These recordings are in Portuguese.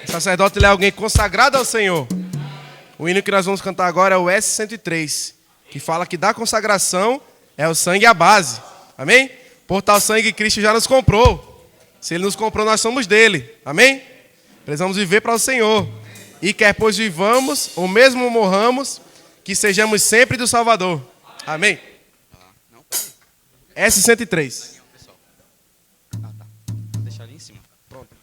O sacerdote ele é alguém consagrado ao Senhor. O hino que nós vamos cantar agora é o S103, que fala que da consagração é o sangue a base. Amém? Por tal sangue Cristo já nos comprou. Se Ele nos comprou, nós somos dele. Amém? Precisamos viver para o Senhor. E quer pois vivamos, ou mesmo morramos, que sejamos sempre do Salvador. Amém? S103. Vou deixar ali em cima. Pronto.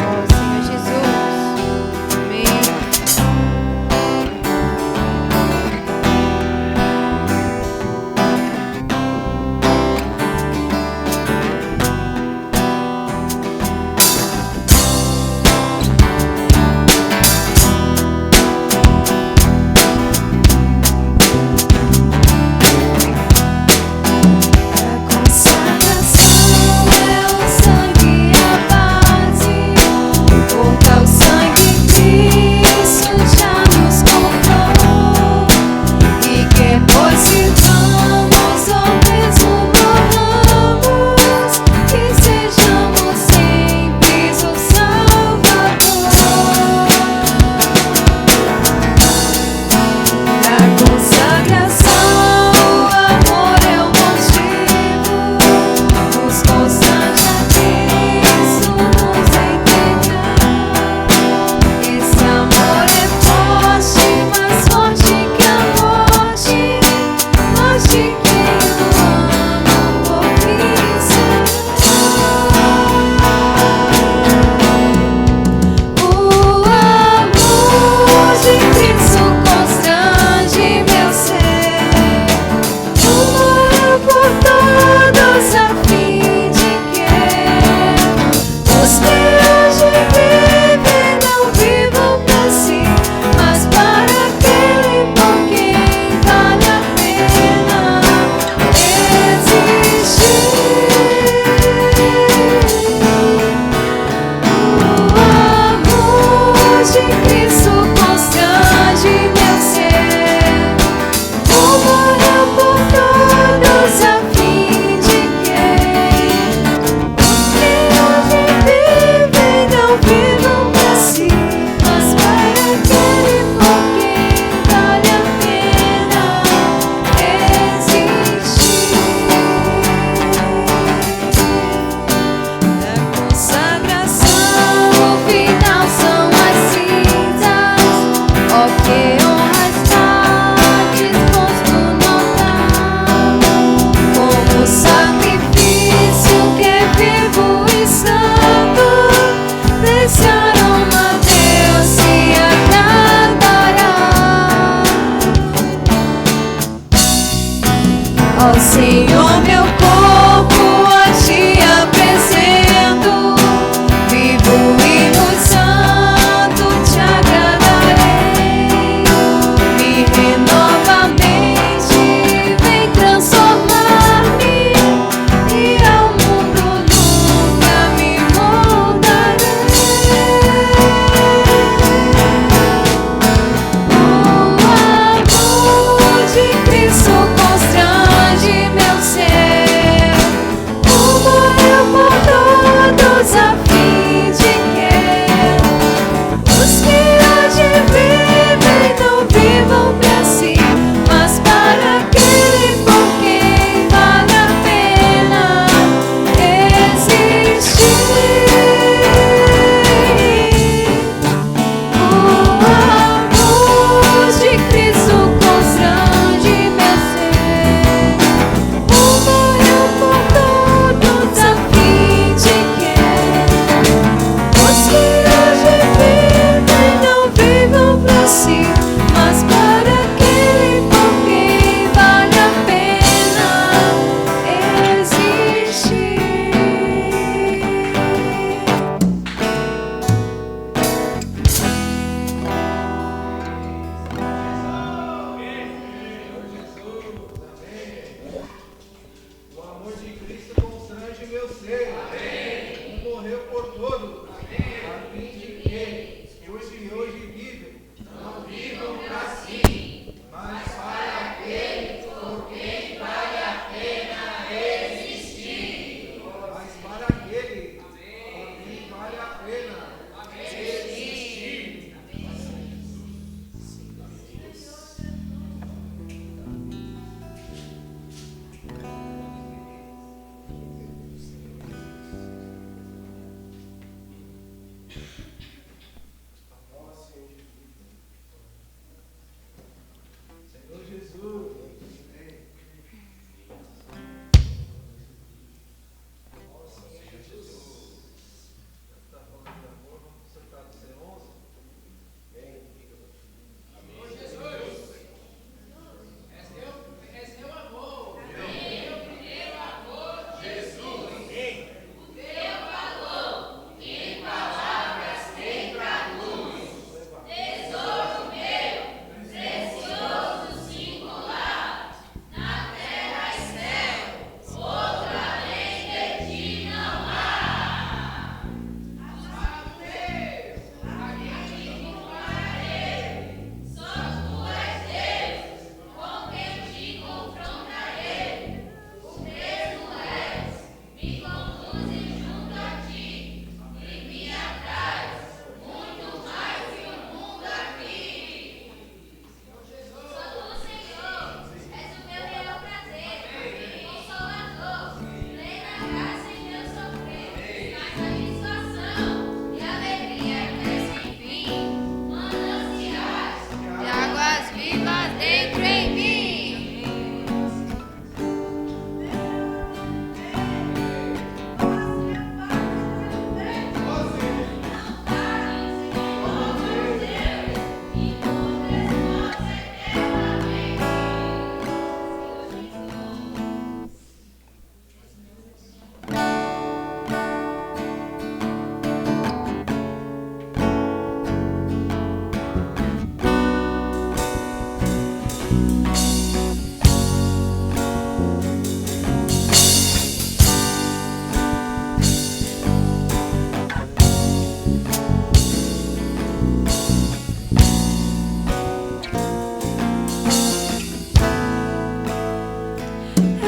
Senhor Jesus, amém. Ó Senhor, meu corpo a Ti apresento, vivo e no santo Te agradarei. Me renova a mente, vem transformar-me, e ao mundo nunca me moldarei. O amor de Cristo constrange meu ser. meu ser, um morreu por todos, a fim de que os que hoje vivem não vivam para si, mas para aquele por quem vale a pena existir. Mas para aquele por quem vale a pena existir. Senhor Jesus.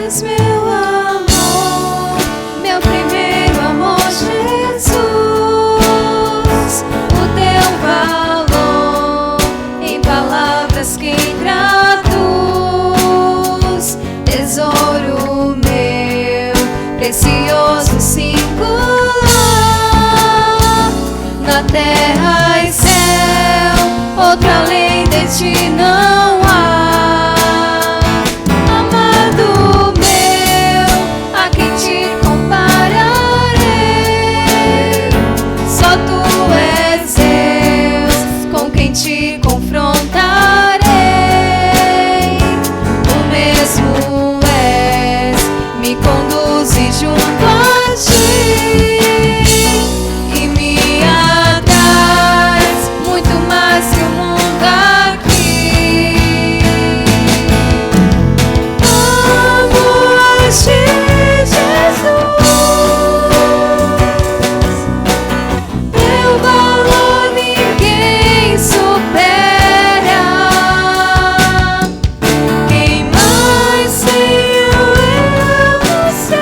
És meu amor, meu primeiro amor, Jesus. O teu valor em palavras que traduz. Tesouro meu, precioso, singular. Na terra e céu, outro além de ti não há. Te confrontarei, o mesmo és, me conduze junto a ti e me atraz muito mais que o mundo aqui. Amo a ti, Jesus, teu valor ninguém supera. Quem mais tem eu amo,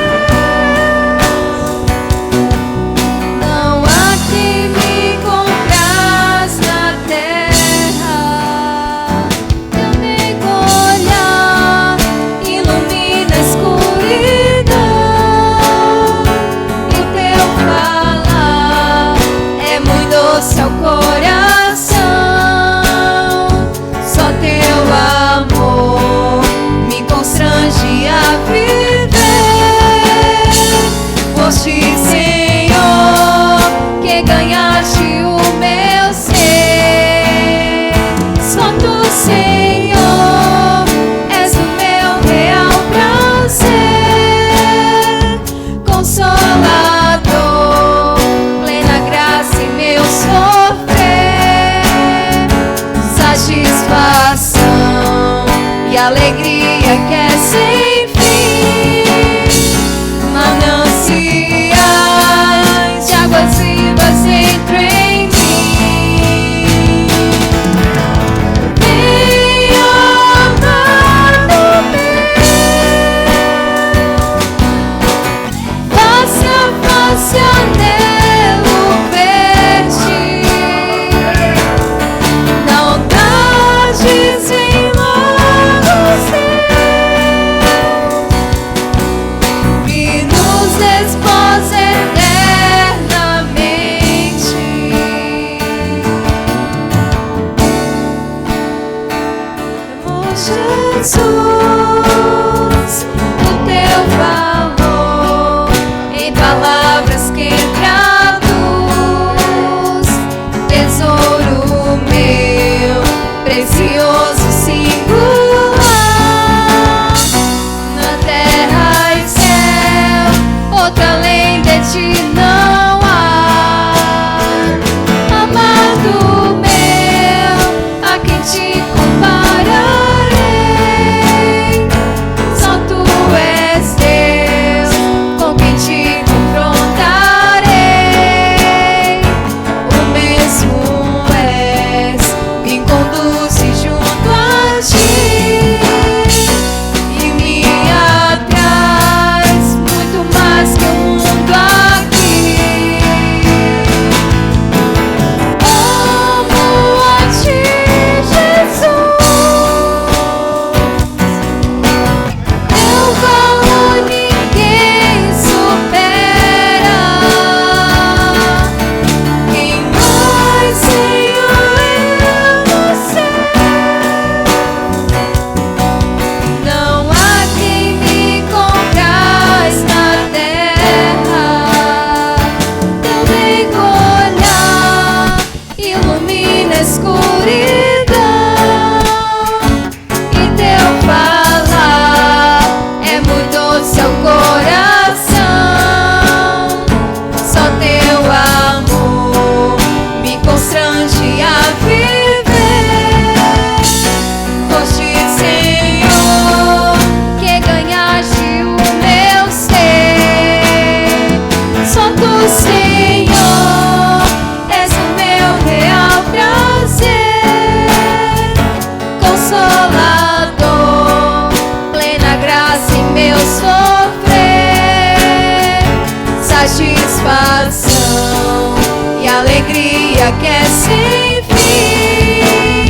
glória que é sem fim,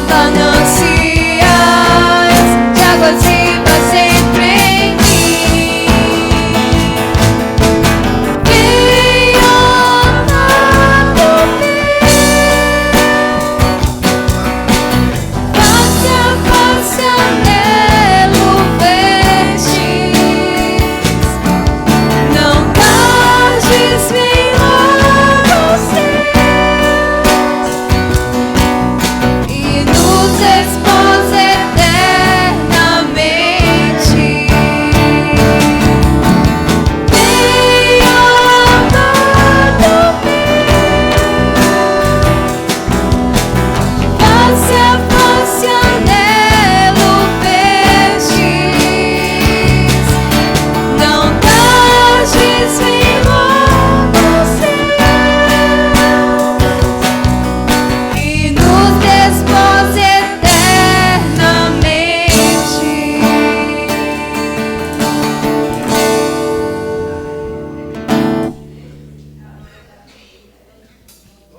mananciais de águas vivas sempre em mim. Venha amado meu, face a face anelo vestes, não tardes, vem logo seus, e nos expôs eternamente. Venha amado meu, face a face anelo vestes, não tardes, vem logo seus, e nos despôs eternamente.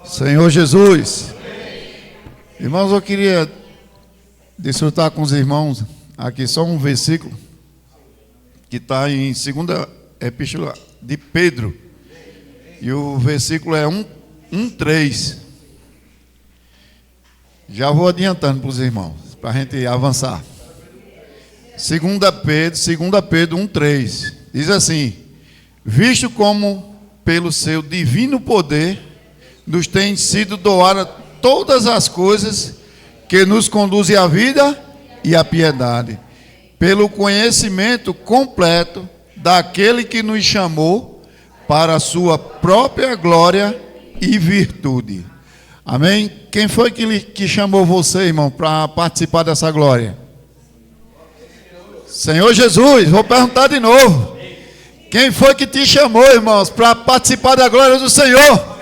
Senhor Jesus. Irmãos, eu queria desfrutar com os irmãos aqui só um versículo que está em 2ª Epístola de Pedro, e o versículo é 1:3. Já vou adiantando para os irmãos, para a gente avançar. 2 Pedro 1:3 diz assim: visto como pelo seu divino poder nos têm sido doadas todas as coisas que nos conduzem à vida e à piedade, pelo conhecimento completo daquele que nos chamou para a sua própria glória e virtude. Amém? Quem foi que chamou você, irmão, para participar dessa glória? Senhor Jesus. Vou perguntar de novo. Quem foi que te chamou, irmãos, para participar da glória do Senhor?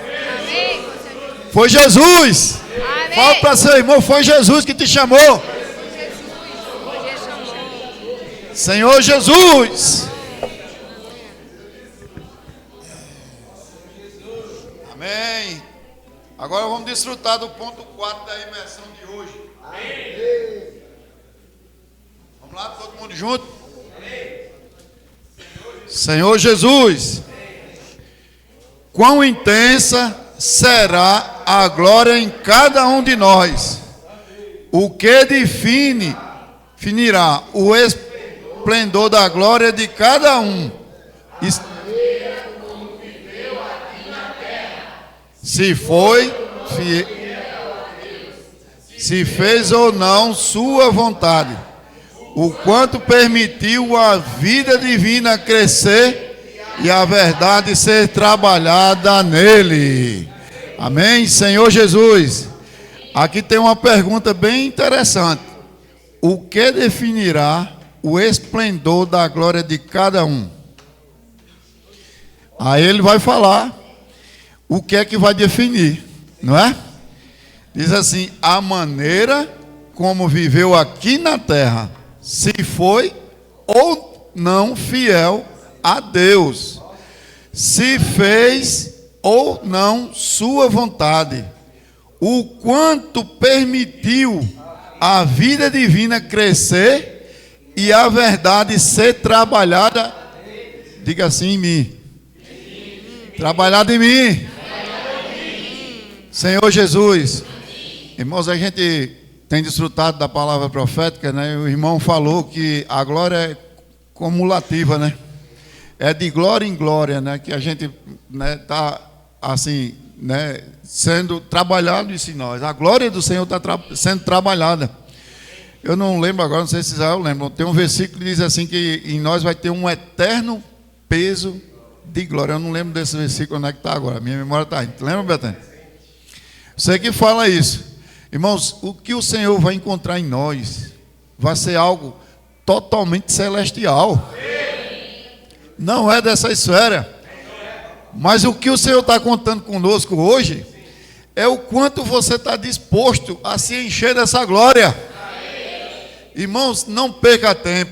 Foi Jesus. Amém. Fala para seu irmão, foi Jesus que te chamou. Senhor Jesus. Amém. Agora vamos desfrutar do ponto 4 da imersão de hoje. Amém. Vamos lá, todo mundo junto? Amém. Senhor Jesus. Quão intensa será a glória em cada um de nós, o que definirá o esplendor da glória de cada um. Se fez ou não sua vontade, o quanto permitiu a vida divina crescer e a verdade ser trabalhada nele. Amém? Senhor Jesus, aqui tem uma pergunta bem interessante. O que definirá o esplendor da glória de cada um? Aí ele vai falar o que é que vai definir, não é? Diz assim: a maneira como viveu aqui na terra, se foi ou não fiel a Deus, se fez ou não sua vontade, o quanto permitiu a vida divina crescer e a verdade ser trabalhada, diga assim, em mim. Trabalhada em mim. Senhor Jesus. Irmãos, a gente tem desfrutado da palavra profética, né? O irmão falou que a glória é cumulativa, né? É de glória em glória, né? Que a gente, né, tá assim, né, sendo trabalhado isso em nós. A glória do Senhor está sendo trabalhada. Eu não lembro agora, não sei se eu lembro. Tem um versículo que diz assim que em nós vai ter um eterno peso de glória. Eu não lembro desse versículo, onde é que está agora. Minha memória está aí. Lembra, Betânia? Você que fala isso. Irmãos, o que o Senhor vai encontrar em nós vai ser algo totalmente celestial. Não é dessa esfera. Mas o que o Senhor está contando conosco hoje é o quanto você está disposto a se encher dessa glória. Irmãos, não perca tempo,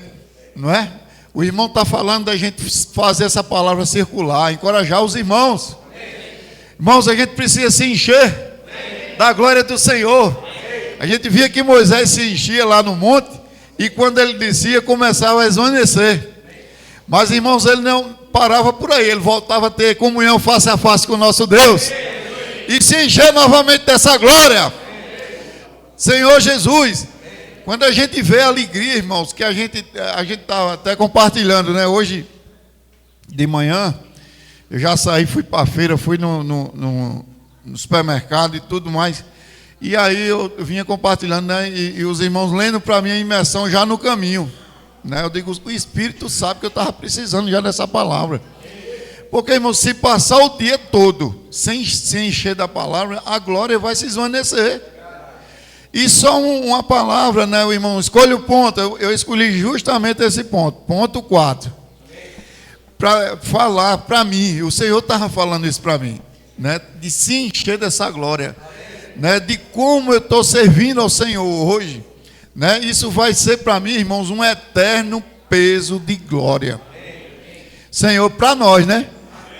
não é? O irmão está falando da gente fazer essa palavra circular, encorajar os irmãos. Irmãos, a gente precisa se encher da glória do Senhor. A gente via que Moisés se enchia lá no monte e quando ele descia começava a esvanecer. Mas, irmãos, ele não parava por aí, ele voltava a ter comunhão face a face com o nosso Deus e se encher novamente dessa glória. Senhor Jesus, quando a gente vê a alegria, irmãos, que a gente estava até compartilhando, né? Hoje de manhã, eu já saí, fui para a feira, fui no supermercado e tudo mais. E aí eu vinha compartilhando, né? E os irmãos lendo para mim a imersão já no caminho. Né? Eu digo, o Espírito sabe que eu estava precisando já dessa palavra. Porque, irmãos, se passar o dia todo sem se encher da palavra, a glória vai se esvanecer. E só uma palavra, né, irmão? Escolha o ponto. Eu escolhi justamente esse ponto. Ponto 4. Para falar para mim. O Senhor estava falando isso para mim. Né, de se encher dessa glória. Né, de como eu estou servindo ao Senhor hoje. Né, isso vai ser para mim, irmãos, um eterno peso de glória. Senhor, para nós, né?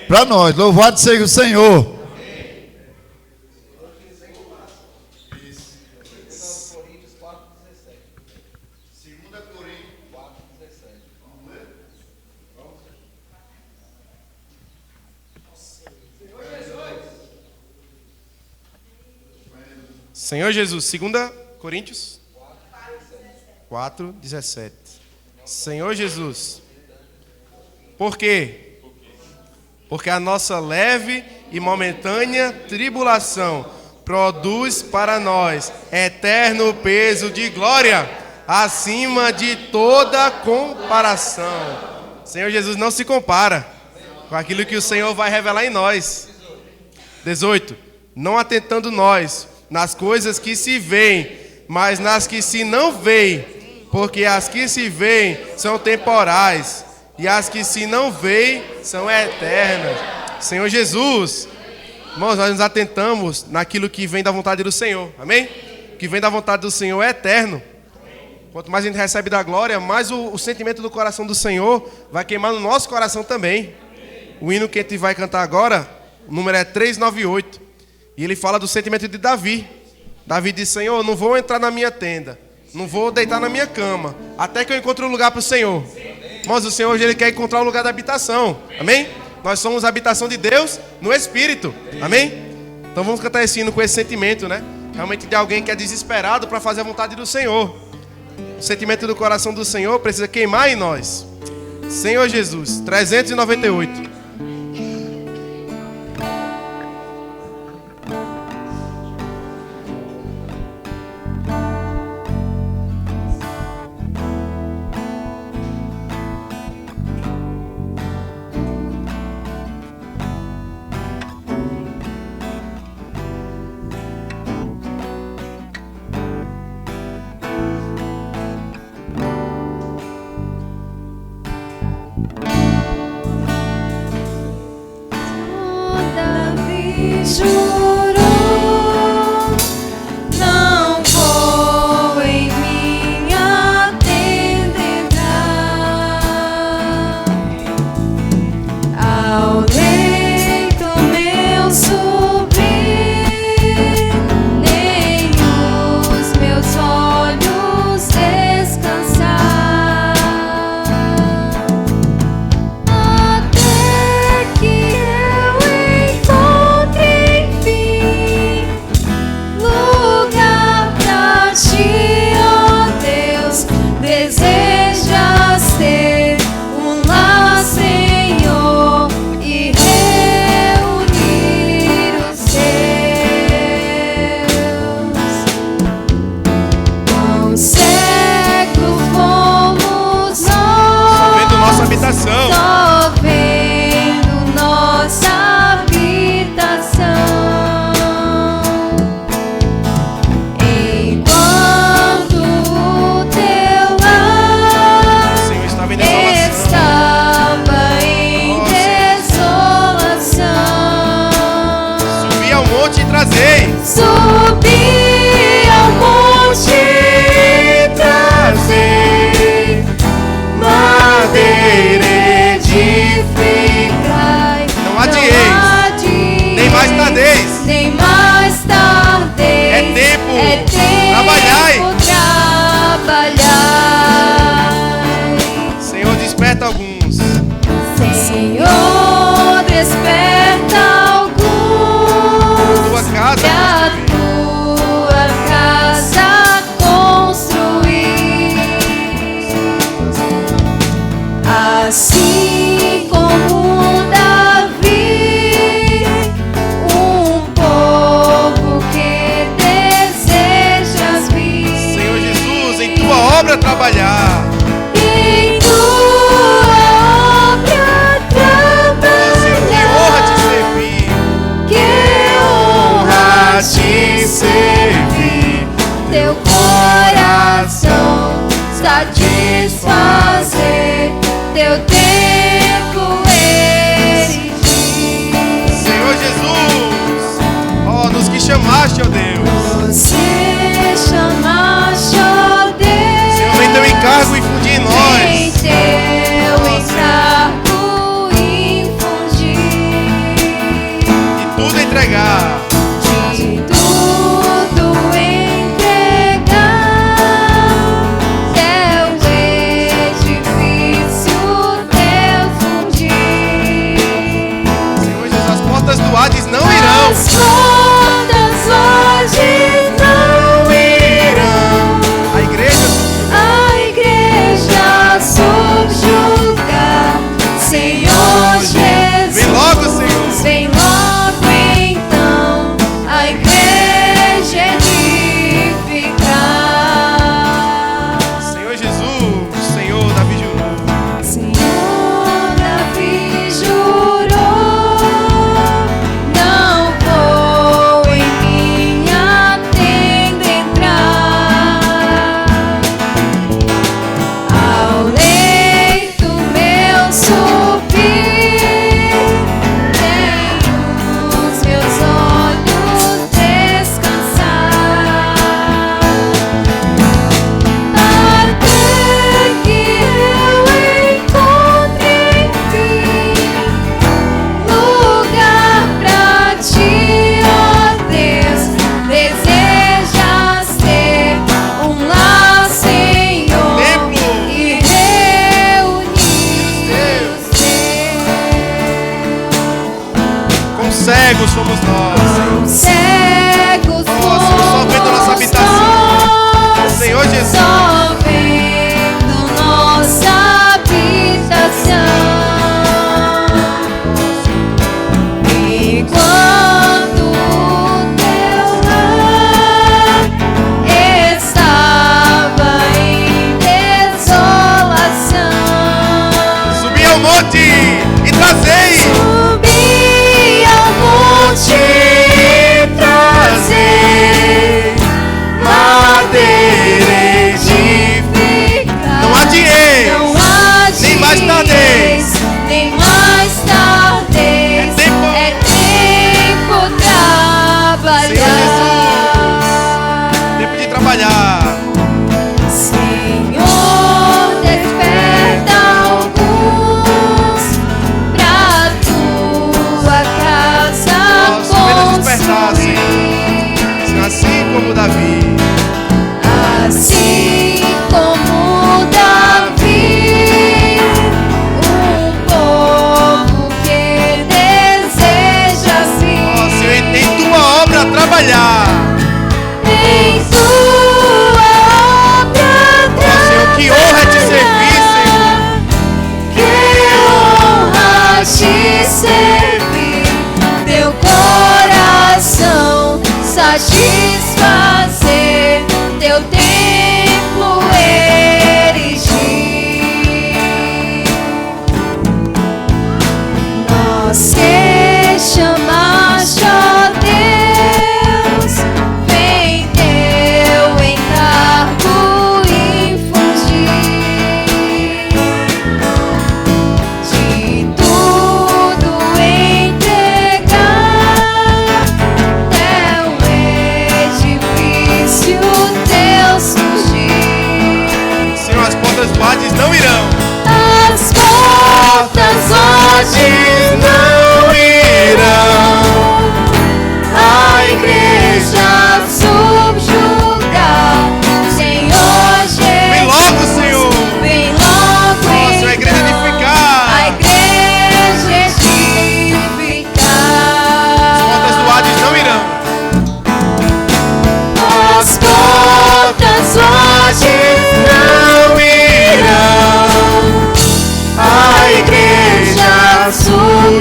Para nós. Louvado seja o Senhor. Senhor Jesus, 2 Coríntios 4:17. Senhor Jesus, por quê? Porque a nossa leve e momentânea tribulação produz para nós eterno peso de glória, acima de toda comparação. Senhor Jesus não se compara com aquilo que o Senhor vai revelar em nós. 18. Não atentando nós nas coisas que se veem, mas nas que se não veem, porque as que se veem são temporais, e as que se não veem são eternas. Senhor Jesus, irmãos, nós nos atentamos naquilo que vem da vontade do Senhor, amém? O que vem da vontade do Senhor é eterno. Quanto mais a gente recebe da glória, mais o sentimento do coração do Senhor vai queimar no nosso coração também. O hino que a gente vai cantar agora, o número é 398. E ele fala do sentimento de Davi. Davi diz, Senhor, não vou entrar na minha tenda, não vou deitar na minha cama, até que eu encontre um lugar para o Senhor. Mas o Senhor hoje ele quer encontrar um lugar da habitação, amém? Nós somos a habitação de Deus no Espírito, amém? Então vamos cantar esse hino com esse sentimento, né? Realmente de alguém que é desesperado para fazer a vontade do Senhor. O sentimento do coração do Senhor precisa queimar em nós. Senhor Jesus, 398. Até que eu encontre Assim como Davi, um povo que desejas vir. Senhor Jesus, em tua obra trabalhar. Em tua obra Senhor, que honra te servir. que honra te servir. Teu coração satisfazer, teu tempo erigir. Senhor Jesus, ó, nos que chamaste, ó Deus. Você chamaste, ó Deus. Senhor, vem teu encargo infundir em Vem nós. teu encargo infundir. E tudo entregar. De tudo entregar, teu edifício, teu fundir. Senhor Jesus, as portas do Hades não irão. As portas hoje não irão A igreja a igreja subjugar. Senhor Jesus, vem logo, Senhor. vem logo então a igreja edificar. Senhor Jesus, Senhor Davi jurou. Senhor Davi jurou, não vou em minha tenda entrar. Ao leito meu subir, tenho os meus olhos descansar. Até que eu encontre enfim lugar pra ti, ó Deus. Desejas ter um lar, Senhor, Templo. e reunir os teus. Com cegos somos nós. Cegos Senhor, só vendo nossa habitação. nós, Senhor Jesus. só vendo nossa habitação. Enquanto o teu lar estava em desolação, Subi ao monte e trazei. subi ao monte e trazer madeira edificada. Não adieis, Não nem mais tardeis. nem mais tardeis. É tempo trabalhar. Tempo de trabalhar. Senhor, desperta alguns pra tua casa Nossa, vem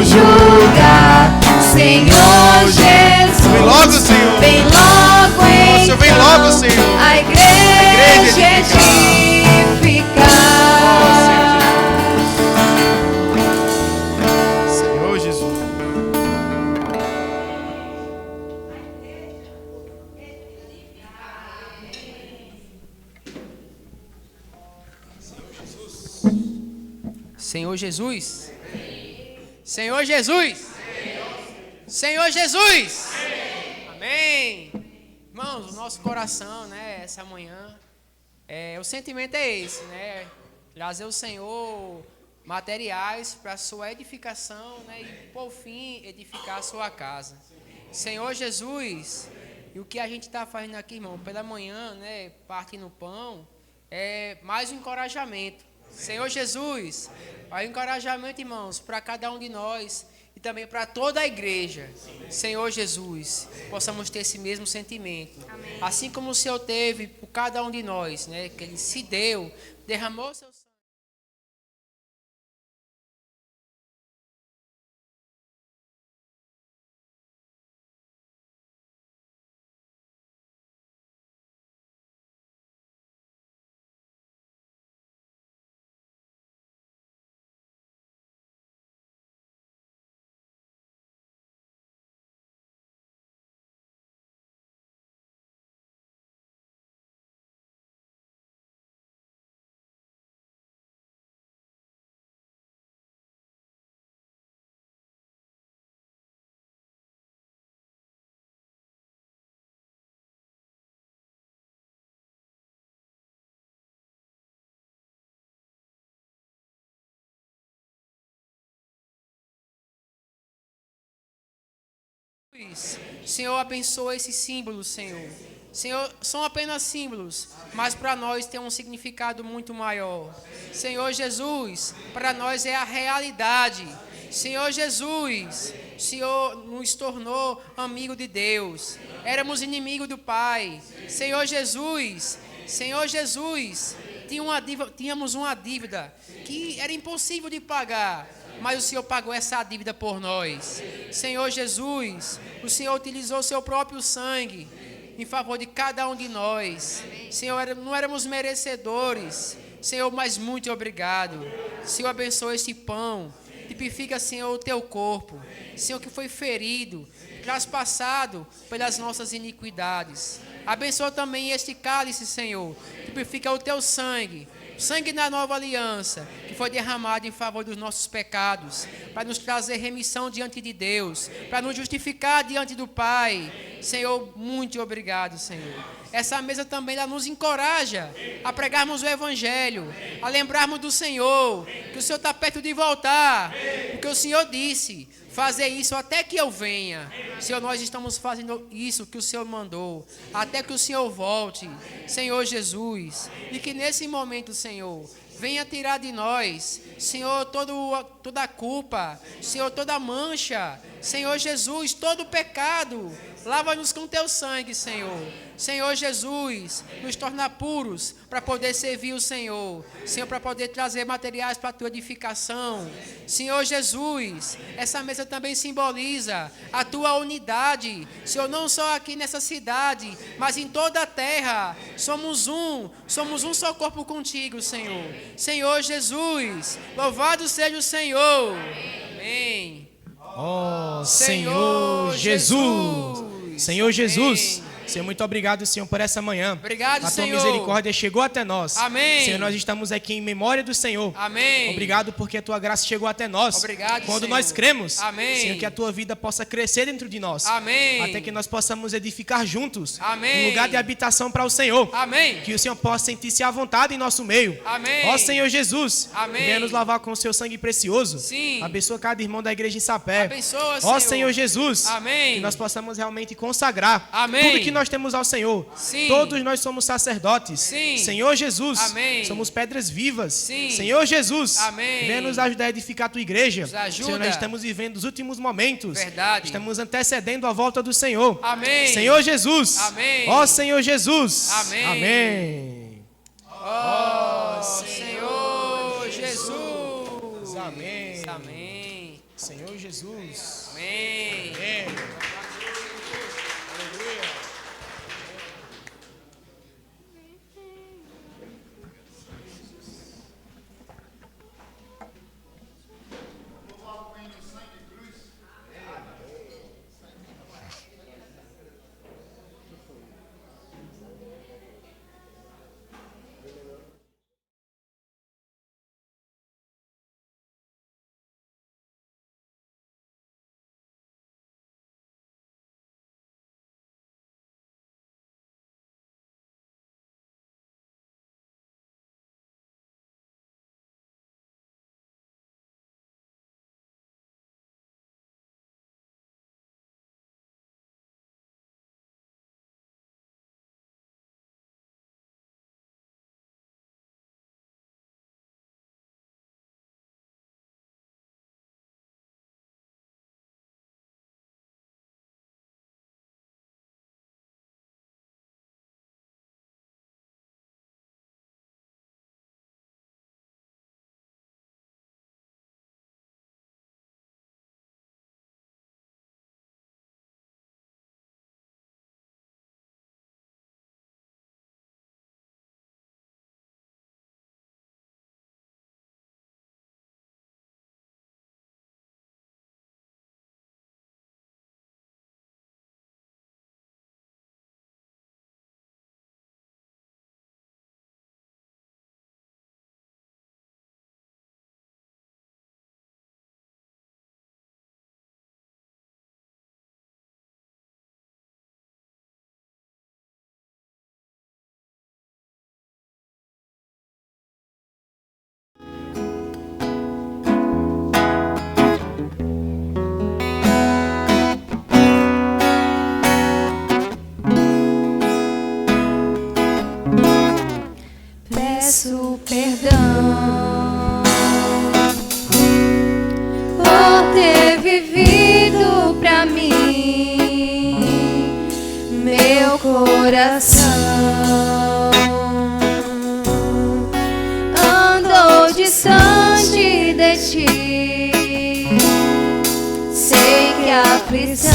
julgar. Senhor Jesus, Vem logo, Senhor. vem logo Nossa, então, vem logo, Senhor. a igreja edificar. edificar. Senhor Jesus. Senhor Jesus. Senhor Jesus. Senhor Jesus. Amém. Irmãos, o nosso coração, né, essa manhã, o sentimento é esse, né? Trazer o Senhor materiais para a sua edificação, né, e por fim edificar a sua casa. Senhor Jesus, e o que a gente está fazendo aqui, irmão, pela manhã, né, partindo o pão, é mais um encorajamento. Senhor Jesus, o encorajamento, irmãos, para cada um de nós e também para toda a igreja. Senhor Jesus, possamos ter esse mesmo sentimento. Amém. Assim como o Senhor teve por cada um de nós, né, que Ele se deu, derramou seu sangue. Senhor, abençoa esses símbolos, Senhor. Senhor, são apenas símbolos, mas para nós tem um significado muito maior. Senhor Jesus, para nós é a realidade. Senhor Jesus, o Senhor nos tornou amigo de Deus. Éramos inimigos do Pai. Senhor Jesus, tínhamos uma dívida que era impossível de pagar. Mas o Senhor pagou essa dívida por nós. Senhor Jesus, o Senhor utilizou o seu próprio sangue em favor de cada um de nós. Senhor, não éramos merecedores. Senhor, mas muito obrigado. Senhor, abençoa esse pão. Tipifica, Senhor, o teu corpo. Senhor, que foi ferido, traspassado pelas nossas iniquidades. Abençoa também este cálice, Senhor. Tipifica o teu sangue. Sangue da nova aliança, que foi derramado em favor dos nossos pecados, para nos trazer remissão diante de Deus, para nos justificar diante do Pai. Senhor, muito obrigado, Senhor. Essa mesa também ela nos encoraja a pregarmos o Evangelho, a lembrarmos do Senhor, que o Senhor está perto de voltar, porque o Senhor disse: fazer isso até que eu venha. Senhor, nós estamos fazendo isso que o Senhor mandou, até que o Senhor volte, Senhor Jesus. E que nesse momento, Senhor, venha tirar de nós, Senhor, toda a culpa, Senhor, toda a mancha, Senhor Jesus, todo o pecado. Lava-nos com teu sangue, Senhor. Senhor Jesus, nos torna puros para poder servir o Senhor. Senhor, para poder trazer materiais para a tua edificação. Senhor Jesus, essa mesa também simboliza a tua unidade. Senhor, não só aqui nessa cidade, mas em toda a terra. Somos um só corpo contigo, Senhor. Senhor Jesus, louvado seja o Senhor. Amém. Oh, Senhor Jesus. Senhor Jesus. Amém. Senhor, muito obrigado, Senhor, por essa manhã. Obrigado, a tua Senhor. misericórdia chegou até nós. Amém. Senhor, nós estamos aqui em memória do Senhor. Amém. Obrigado porque a tua graça chegou até nós. Obrigado, quando Senhor. nós cremos, Amém. Senhor, que a tua vida possa crescer dentro de nós. Amém. Até que nós possamos edificar juntos. Amém. Um lugar de habitação para o Senhor. Amém. Que o Senhor possa sentir-se à vontade em nosso meio. Amém. Ó Senhor Jesus. Amém. Venha nos lavar com o seu sangue precioso. Sim. Abençoa cada irmão da igreja em Sapé. Abençoa, Ó Senhor. Senhor Jesus. Amém. Que nós possamos realmente consagrar Amém. tudo que nós temos ao Senhor. Sim. Todos nós somos sacerdotes. Sim. Senhor Jesus. Amém. Somos pedras vivas. Sim. Senhor Jesus. Amém. Venha nos ajudar a edificar a tua igreja. Nos ajuda. Senhor, nós estamos vivendo os últimos momentos. Verdade. Estamos antecedendo a volta do Senhor. Amém. Senhor Jesus. Amém. Ó Senhor Jesus. Amém. Amém. Ó Senhor Jesus. Amém. Amém. Senhor Jesus. Amém. Amém. Aleluia. Peço perdão por ter vivido pra mim, meu coração andou distante de ti, sei que a aflição,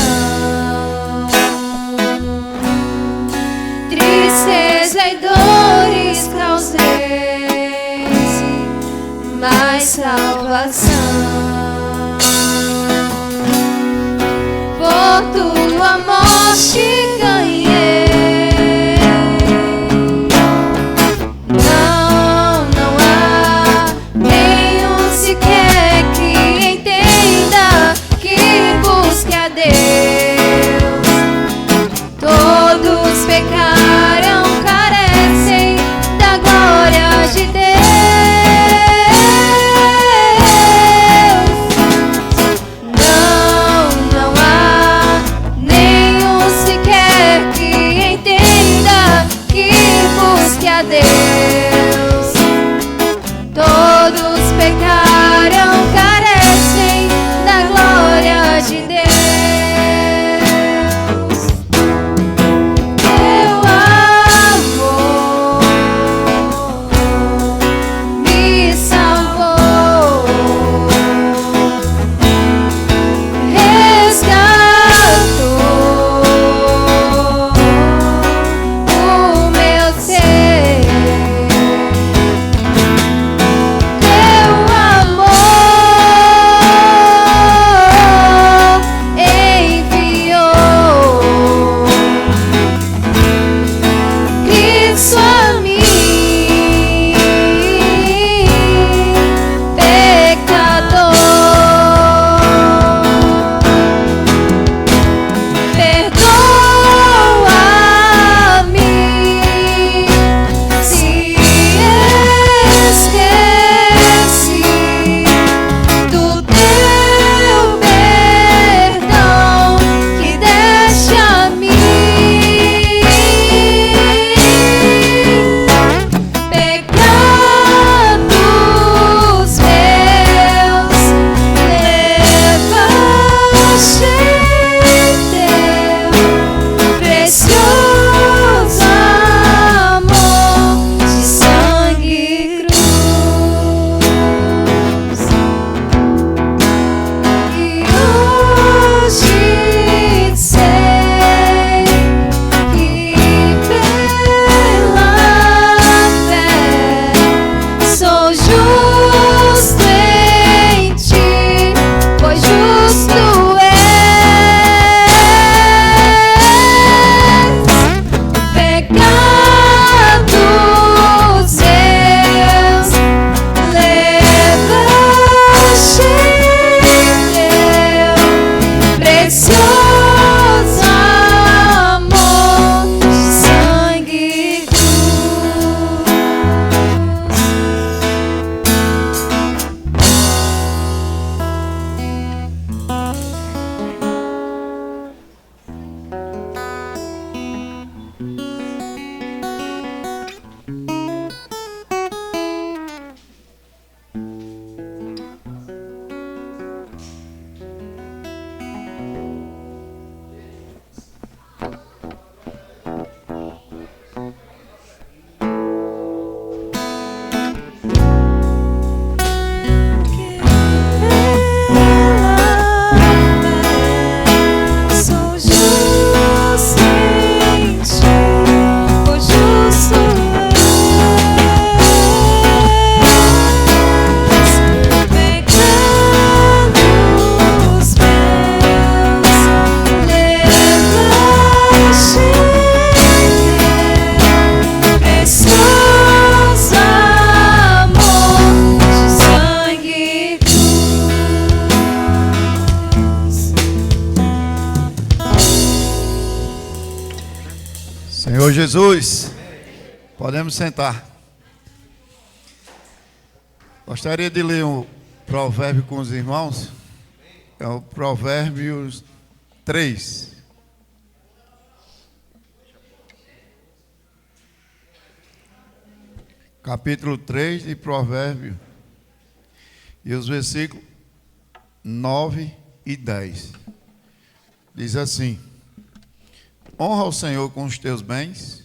tristeza e dores causei, mas salvação por tua morte ganhei. Não há nenhum sequer que entenda, que busque a Deus. Todos pecaram, carecem da glória de Deus. Senhor Jesus, podemos sentar. Gostaria de ler um provérbio com os irmãos. É o Provérbios 3. Capítulo 3 de Provérbio. E os versículos 9 e 10. Diz assim: honra o Senhor com os teus bens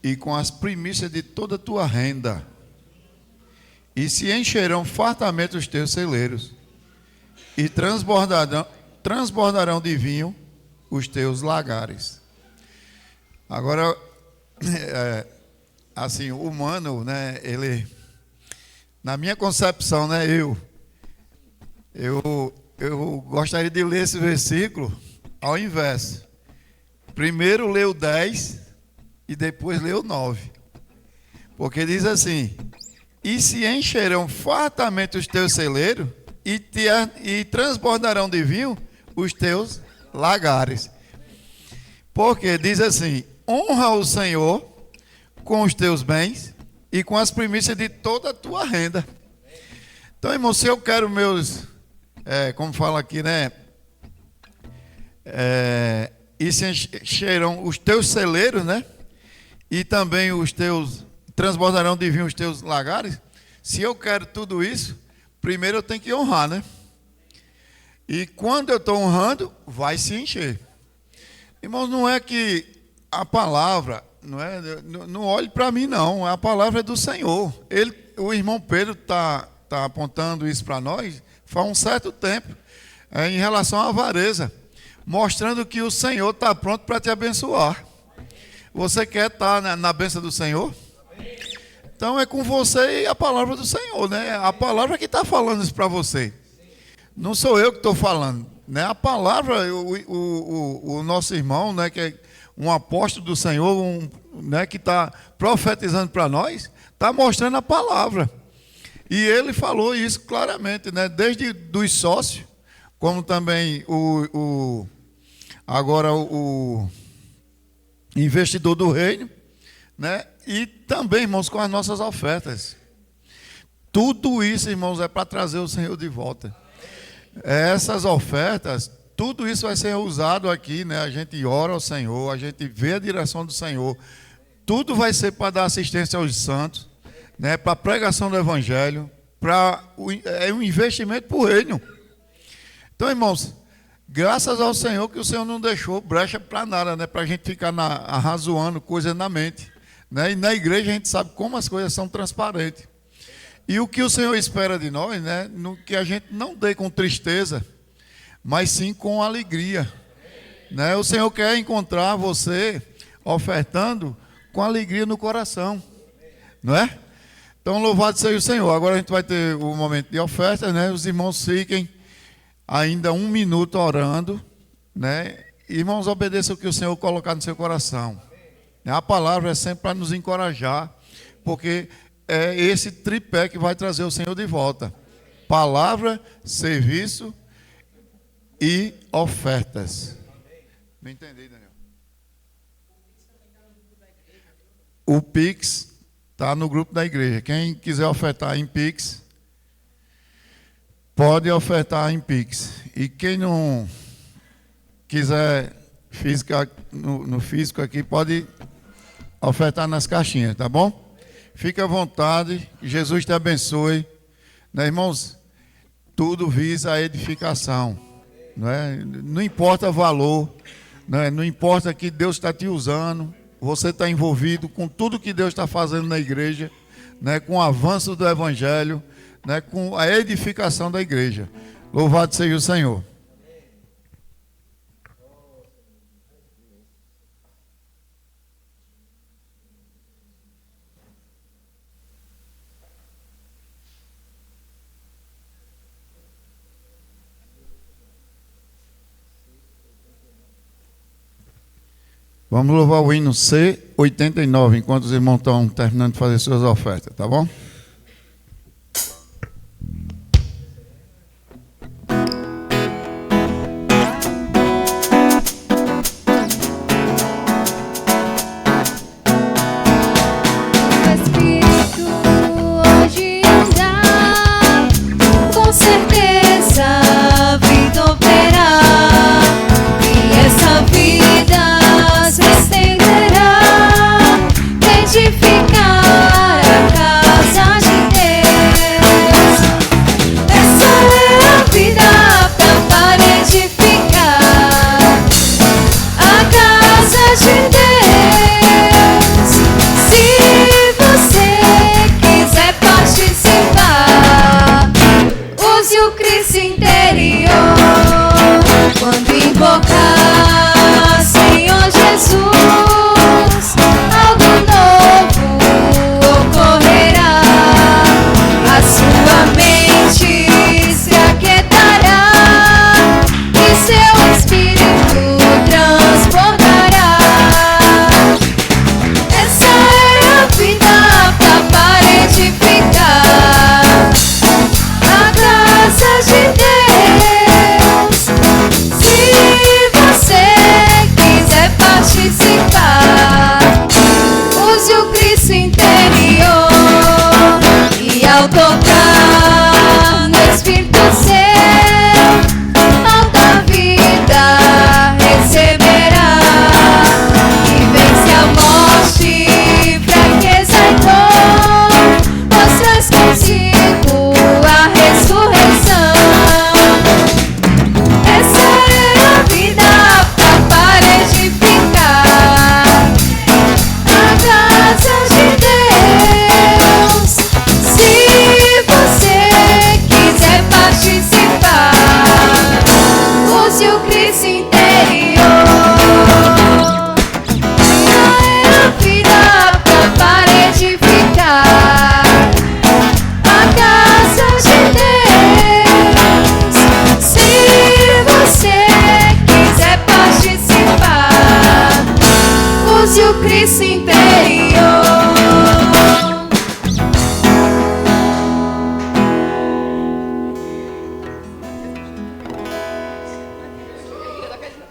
e com as primícias de toda a tua renda, e se encherão fartamente os teus celeiros, e transbordarão de vinho os teus lagares. Agora, assim, o humano, né, ele, na minha concepção, né, eu gostaria de ler esse versículo ao inverso. Primeiro ler o 10 e depois ler o 9. Porque diz assim: e se encherão fartamente os teus celeiros, e transbordarão de vinho os teus lagares. Porque diz assim: honra o Senhor com os teus bens e com as primícias de toda a tua renda. Então, irmão, se eu quero meus, como fala aqui, né? E se encherão os teus celeiros, né? E também os teus, transbordarão de vinho os teus lagares. Se eu quero tudo isso, primeiro eu tenho que honrar, né? E quando eu estou honrando, vai se encher. Irmãos, não é que a palavra, não olhe para mim, não. A palavra é do Senhor. O irmão Pedro está apontando isso para nós faz um certo tempo, em relação à avareza, mostrando que o Senhor está pronto para te abençoar. Você quer estar na bênção do Senhor? Então é com você e a palavra do Senhor, né? A palavra que está falando isso para você. Não sou eu que estou falando, né? A palavra, o nosso irmão, né, que é um apóstolo do Senhor, né, que está profetizando para nós, está mostrando a palavra. E ele falou isso claramente, né? Desde dos sócios, como também agora o investidor do reino, né? E também, irmãos, com as nossas ofertas. Tudo isso, irmãos, é para trazer o Senhor de volta. Essas ofertas, tudo isso vai ser usado aqui, né? A gente ora ao Senhor, a gente vê a direção do Senhor. Tudo vai ser para dar assistência aos santos, né? Para a pregação do Evangelho, é um investimento para o reino. Então, irmãos, graças ao Senhor que o Senhor não deixou brecha para nada, né? Para a gente ficar arrazoando coisas na mente, né? E na igreja a gente sabe como as coisas são transparentes. E o que o Senhor espera de nós, né? Que a gente não dê com tristeza, mas sim com alegria, né? O Senhor quer encontrar você ofertando com alegria no coração, não é? Então, louvado seja o Senhor. Agora a gente vai ter o momento de oferta, né? Os irmãos fiquem ainda 1 minuto orando, né? Irmãos, obedeçam o que o Senhor colocar no seu coração. A palavra é sempre para nos encorajar, porque é esse tripé que vai trazer o Senhor de volta: palavra, serviço e ofertas. Não entendi, Daniel. O Pix está no grupo da igreja. Quem quiser ofertar em Pix, pode ofertar em Pix. E quem não quiser no físico aqui, pode ofertar nas caixinhas, tá bom? Fique à vontade, Jesus te abençoe. Né, irmãos? Tudo visa a edificação. Não é? Não importa o valor, não importa que Deus está te usando, você está envolvido com tudo que Deus está fazendo na igreja, né, com o avanço do Evangelho, né, com a edificação da igreja. Louvado seja o Senhor. Vamos louvar o hino C89, enquanto os irmãos estão terminando de fazer suas ofertas, tá bom?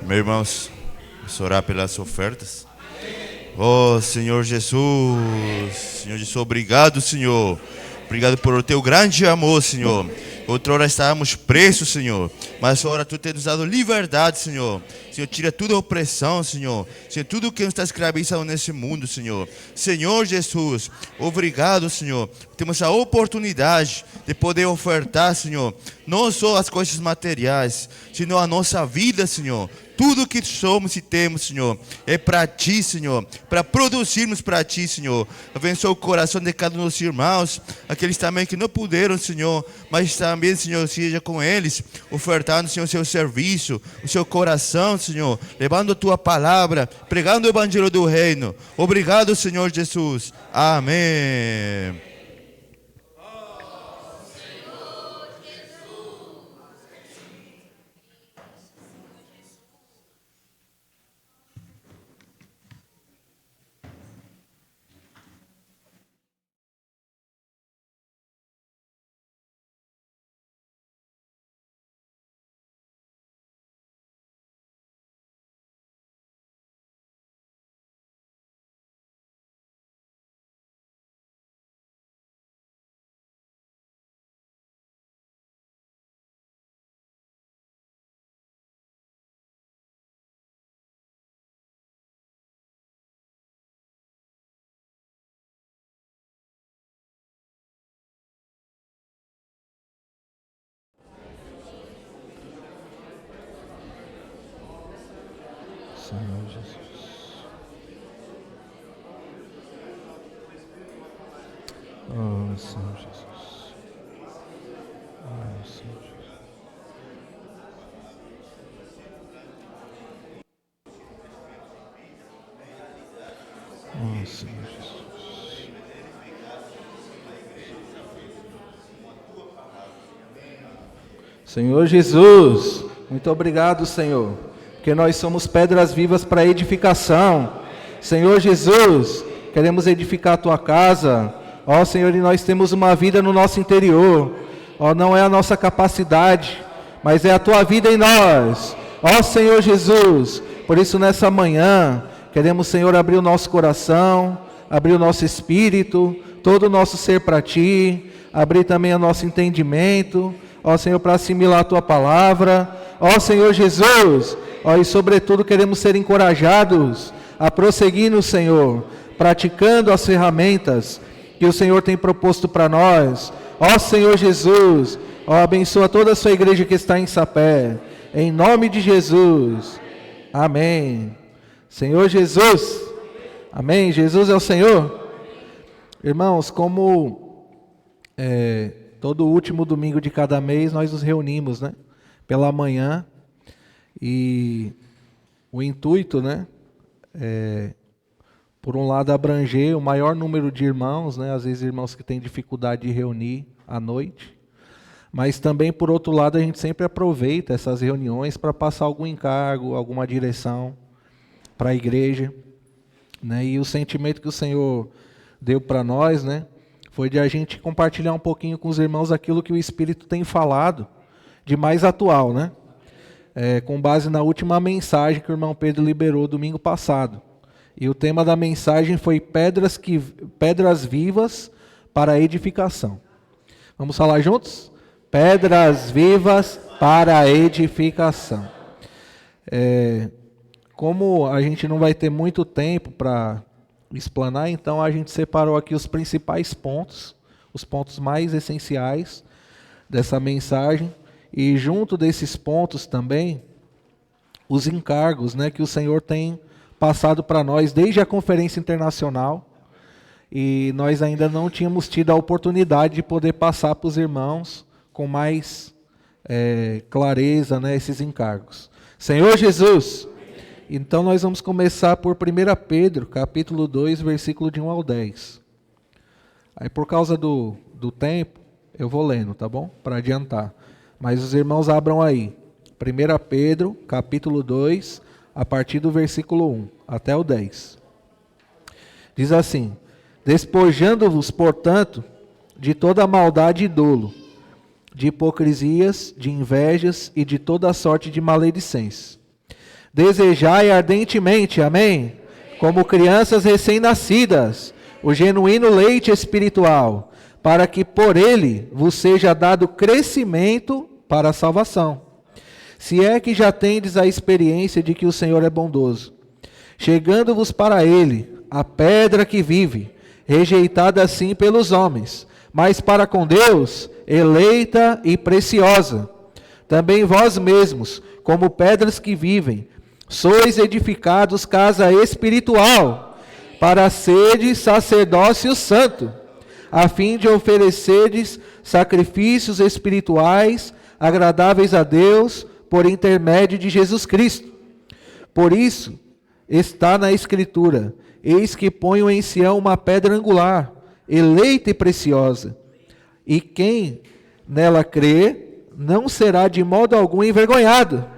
Meus irmãos, vamos orar pelas ofertas. Oh, Senhor Jesus, Senhor Jesus, obrigado, Senhor. Obrigado por o teu grande amor, Senhor. Outrora estávamos presos, Senhor, mas agora tu tens nos dado liberdade, Senhor. Senhor, tira toda a opressão, Senhor. Senhor, tudo que nos está escravizado nesse mundo, Senhor. Senhor Jesus, obrigado, Senhor. Temos a oportunidade de poder ofertar, Senhor, não só as coisas materiais, senão a nossa vida, Senhor. Tudo que somos e temos, Senhor, é para Ti, Senhor, para produzirmos para Ti, Senhor. Abençoa o coração de cada um dos irmãos, aqueles também que não puderam, Senhor, mas também, Senhor, seja com eles, ofertando, Senhor, o seu serviço, o seu coração, Senhor, levando a Tua palavra, pregando o Evangelho do Reino. Obrigado, Senhor Jesus. Amém. Senhor Jesus. Oh, Senhor Jesus. Oh, Senhor Jesus. Oh, Senhor Jesus. Senhor Jesus, muito obrigado, Senhor, porque nós somos pedras vivas para edificação. Senhor Jesus, queremos edificar a Tua casa. Ó Senhor, e nós temos uma vida no nosso interior. Ó, não é a nossa capacidade, mas é a Tua vida em nós. Ó Senhor Jesus, por isso nessa manhã, queremos, Senhor, abrir o nosso coração, abrir o nosso espírito, todo o nosso ser para Ti, abrir também o nosso entendimento, ó Senhor, para assimilar a Tua palavra. Ó Senhor Jesus, ó, e sobretudo queremos ser encorajados a prosseguir no Senhor, praticando as ferramentas que o Senhor tem proposto para nós. Ó Senhor Jesus, ó, abençoa toda a sua igreja que está em Sapé, em nome de Jesus, amém. Senhor Jesus, amém, Jesus é o Senhor. Irmãos, como todo último domingo de cada mês nós nos reunimos, né, pela manhã, e o intuito, né, por um lado, abranger o maior número de irmãos, né? Às vezes irmãos que têm dificuldade de reunir à noite, mas também, por outro lado, a gente sempre aproveita essas reuniões para passar algum encargo, alguma direção para a igreja, né? E o sentimento que o Senhor deu para nós, né, foi de a gente compartilhar um pouquinho com os irmãos aquilo que o Espírito tem falado de mais atual, né? Com base na última mensagem que o irmão Pedro liberou domingo passado. E o tema da mensagem foi pedras vivas para a edificação. Vamos falar juntos? Pedras vivas para a edificação. Como a gente não vai ter muito tempo para explanar, então a gente separou aqui os principais pontos, os pontos mais essenciais dessa mensagem. E junto desses pontos também, os encargos, né, que o Senhor tem passado para nós desde a conferência internacional, e nós ainda não tínhamos tido a oportunidade de poder passar para os irmãos com mais clareza, né, esses encargos. Senhor Jesus, então nós vamos começar por 1 Pedro, capítulo 2, versículo de 1 ao 10. Aí por causa do tempo, eu vou lendo, tá bom? Para adiantar. Mas os irmãos abram aí. 1 Pedro, capítulo 2, a partir do versículo 1 até o 10. Diz assim: despojando-vos, portanto, de toda maldade e dolo, de hipocrisias, de invejas e de toda sorte de maledicência. Desejai ardentemente, amém? Como crianças recém-nascidas, o genuíno leite espiritual, para que por ele vos seja dado crescimento para a salvação. Se é que já tendes a experiência de que o Senhor é bondoso, chegando-vos para ele, a pedra que vive, rejeitada assim pelos homens, mas para com Deus, eleita e preciosa. Também vós mesmos, como pedras que vivem, sois edificados casa espiritual, para seres sacerdócio santo, a fim de oferecerdes sacrifícios espirituais agradáveis a Deus por intermédio de Jesus Cristo. Por isso está na Escritura: eis que ponho em Sião uma pedra angular, eleita e preciosa, e quem nela crê não será de modo algum envergonhado.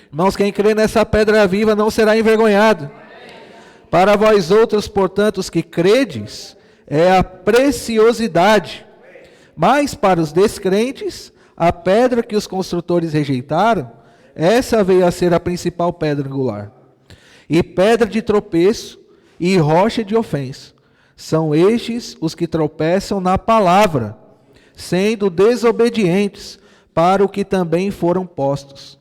Irmãos, quem crê nessa pedra viva não será envergonhado. Para vós outros, portanto, os que credes, é a preciosidade. Mas para os descrentes, a pedra que os construtores rejeitaram, essa veio a ser a principal pedra angular. E pedra de tropeço e rocha de ofensa. São estes os que tropeçam na palavra, sendo desobedientes para o que também foram postos.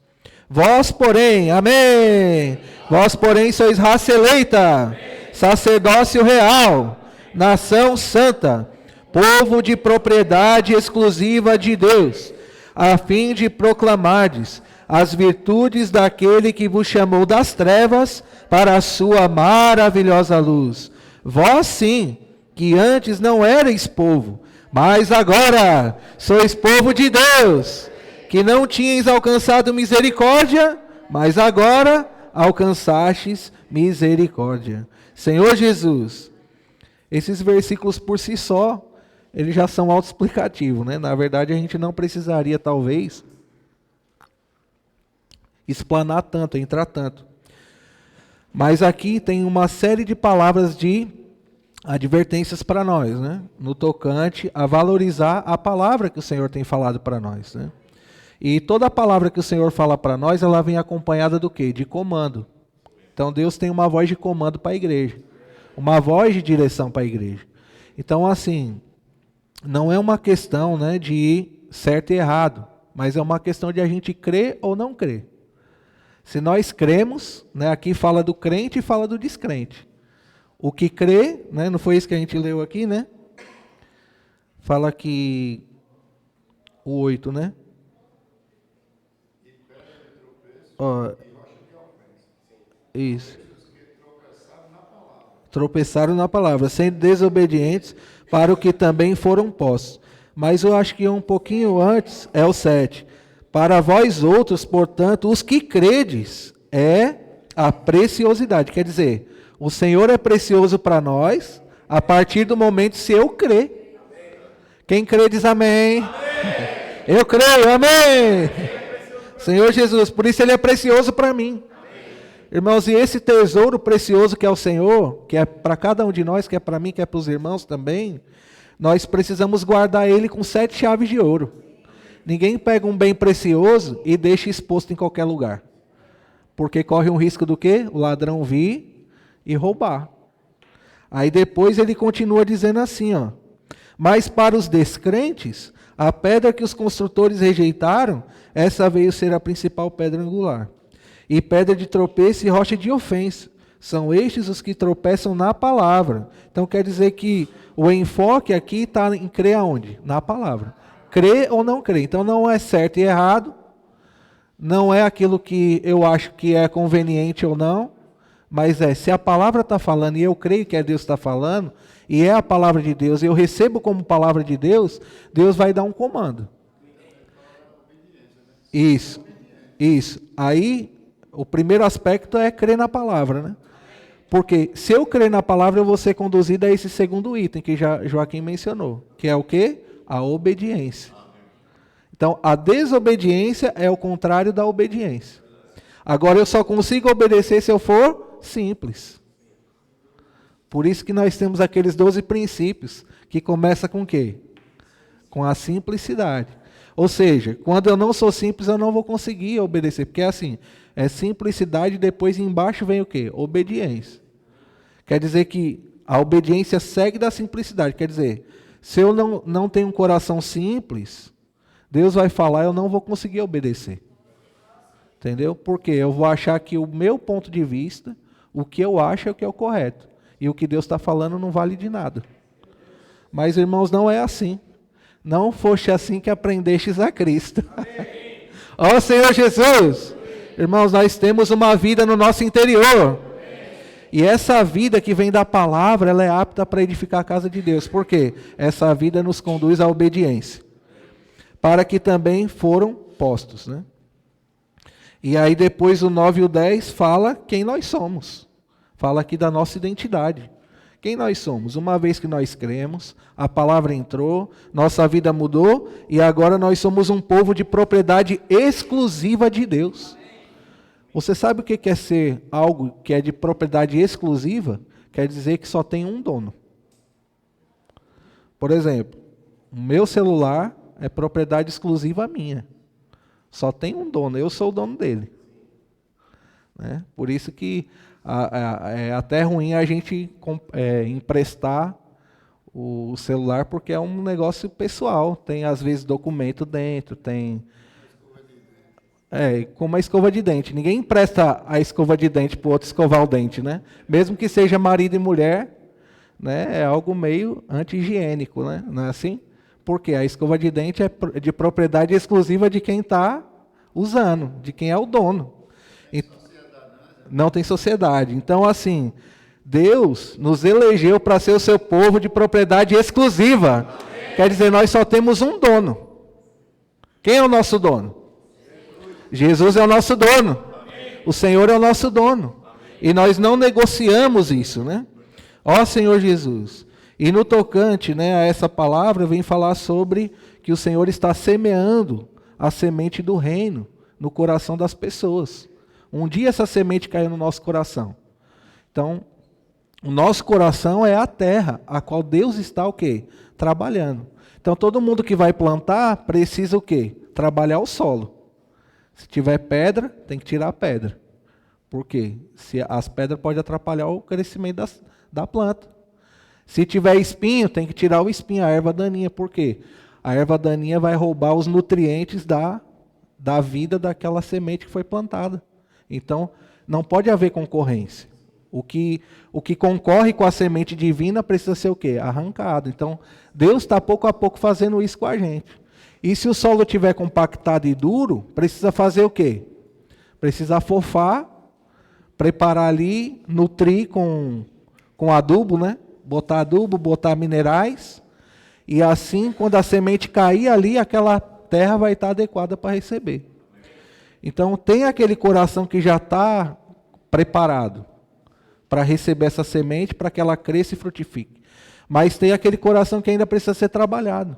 Vós, porém, amém, vós, porém, sois raça eleita, sacerdócio real, nação santa, povo de propriedade exclusiva de Deus, a fim de proclamardes as virtudes daquele que vos chamou das trevas para a sua maravilhosa luz. Vós sim, que antes não erais povo, mas agora sois povo de Deus, que não tinhais alcançado misericórdia, mas agora alcançastes misericórdia. Senhor Jesus, esses versículos por si só, eles já são autoexplicativos, né? Na verdade, a gente não precisaria, talvez, explanar tanto, entrar tanto. Mas aqui tem uma série de palavras de advertências para nós, né? No tocante a valorizar a palavra que o Senhor tem falado para nós, né? E toda a palavra que o Senhor fala para nós, ela vem acompanhada do quê? De comando. Então Deus tem uma voz de comando para a igreja, uma voz de direção para a igreja. Então, assim, não é uma questão, né, de certo e errado, mas é uma questão de a gente crer ou não crer. Se nós cremos, né, aqui fala do crente e fala do descrente. O que crê, né, não foi isso que a gente leu aqui, né? Fala que o 8, né? Ó, isso. Tropeçaram na palavra, sendo desobedientes para o que também foram postos. Mas eu acho que um pouquinho antes é o 7. Para vós outros, portanto, os que credes, é a preciosidade. Quer dizer, o Senhor é precioso para nós a partir do momento se eu crer. Quem crê diz amém. Amém. Eu creio, amém. Senhor Jesus, por isso Ele é precioso para mim. Irmãos, e esse tesouro precioso que é o Senhor, que é para cada um de nós, que é para mim, que é para os irmãos também, nós precisamos guardar ele com 7 chaves de ouro. Ninguém pega um bem precioso e deixa exposto em qualquer lugar. Porque corre um risco do quê? O ladrão vir e roubar. Aí depois ele continua dizendo assim, ó. Mas para os descrentes, a pedra que os construtores rejeitaram, essa veio ser a principal pedra angular. E pedra de tropeço e rocha de ofensa. São estes os que tropeçam na palavra. Então quer dizer que o enfoque aqui está em crer aonde? Na palavra. Crer ou não crer. Então não é certo e errado. Não é aquilo que eu acho que é conveniente ou não. Mas se a palavra está falando e eu creio que é Deus que está falando, e é a palavra de Deus, e eu recebo como palavra de Deus, Deus vai dar um comando. Isso. Aí, o primeiro aspecto é crer na palavra, né? Porque se eu crer na palavra, eu vou ser conduzido a esse segundo item que já Joaquim mencionou, que é o quê? A obediência. Então, a desobediência é o contrário da obediência. Agora, eu só consigo obedecer se eu for simples. Por isso que nós temos aqueles 12 princípios, que começa com o quê? Com a simplicidade. Ou seja, quando eu não sou simples, eu não vou conseguir obedecer. Porque é assim, é simplicidade, depois embaixo vem o quê? Obediência. Quer dizer que a obediência segue da simplicidade. Quer dizer, se eu não tenho um coração simples, Deus vai falar e eu não vou conseguir obedecer. Entendeu? Porque eu vou achar que o meu ponto de vista, o que eu acho é o que é o correto. E o que Deus está falando não vale de nada. Mas, irmãos, não é assim. Não foste assim que aprendestes a Cristo. Ó Senhor Jesus! Irmãos, nós temos uma vida no nosso interior. E essa vida que vem da palavra, ela é apta para edificar a casa de Deus. Por quê? Essa vida nos conduz à obediência. Para que também foram postos, né? E aí depois o 9 e o 10 fala quem nós somos. Fala aqui da nossa identidade. Quem nós somos? Uma vez que nós cremos, a palavra entrou, nossa vida mudou e agora nós somos um povo de propriedade exclusiva de Deus. Você sabe o que é ser algo que é de propriedade exclusiva? Quer dizer que só tem um dono. Por exemplo, o meu celular é propriedade exclusiva minha. Só tem um dono, eu sou o dono dele. Né? Por isso que é até ruim a gente emprestar o celular, porque é um negócio pessoal. Tem, às vezes, documento dentro, tem... como uma escova de dente. Ninguém empresta a escova de dente para o outro escovar o dente, né? Mesmo que seja marido e mulher, né? É algo meio anti-higiênico, né? Não é assim? Porque a escova de dente é de propriedade exclusiva de quem está usando, de quem é o dono. Não tem sociedade. Então, assim, Deus nos elegeu para ser o seu povo de propriedade exclusiva. Quer dizer, nós só temos um dono. Quem é o nosso dono? Jesus é o nosso dono. O Senhor é o nosso dono. E nós não negociamos isso, né? Ó Senhor Jesus. E no tocante, né, a essa palavra, vem falar sobre que o Senhor está semeando a semente do reino no coração das pessoas. Um dia essa semente caiu no nosso coração. Então, o nosso coração é a terra, a qual Deus está o quê? Trabalhando. Então, todo mundo que vai plantar precisa o quê? Trabalhar o solo. Se tiver pedra, tem que tirar a pedra. Por quê? Se as pedras podem atrapalhar o crescimento da planta. Se tiver espinho, tem que tirar o espinho, a erva daninha. Por quê? A erva daninha vai roubar os nutrientes da vida daquela semente que foi plantada. Então, não pode haver concorrência. O que concorre com a semente divina precisa ser o quê? Arrancado. Então, Deus está pouco a pouco fazendo isso com a gente. E se o solo estiver compactado e duro, precisa fazer o quê? Precisa afofar, preparar ali, nutrir com adubo, né? Botar adubo, botar minerais. E assim, quando a semente cair ali, aquela terra vai estar adequada para receber. Então, tem aquele coração que já está preparado para receber essa semente, para que ela cresça e frutifique. Mas tem aquele coração que ainda precisa ser trabalhado.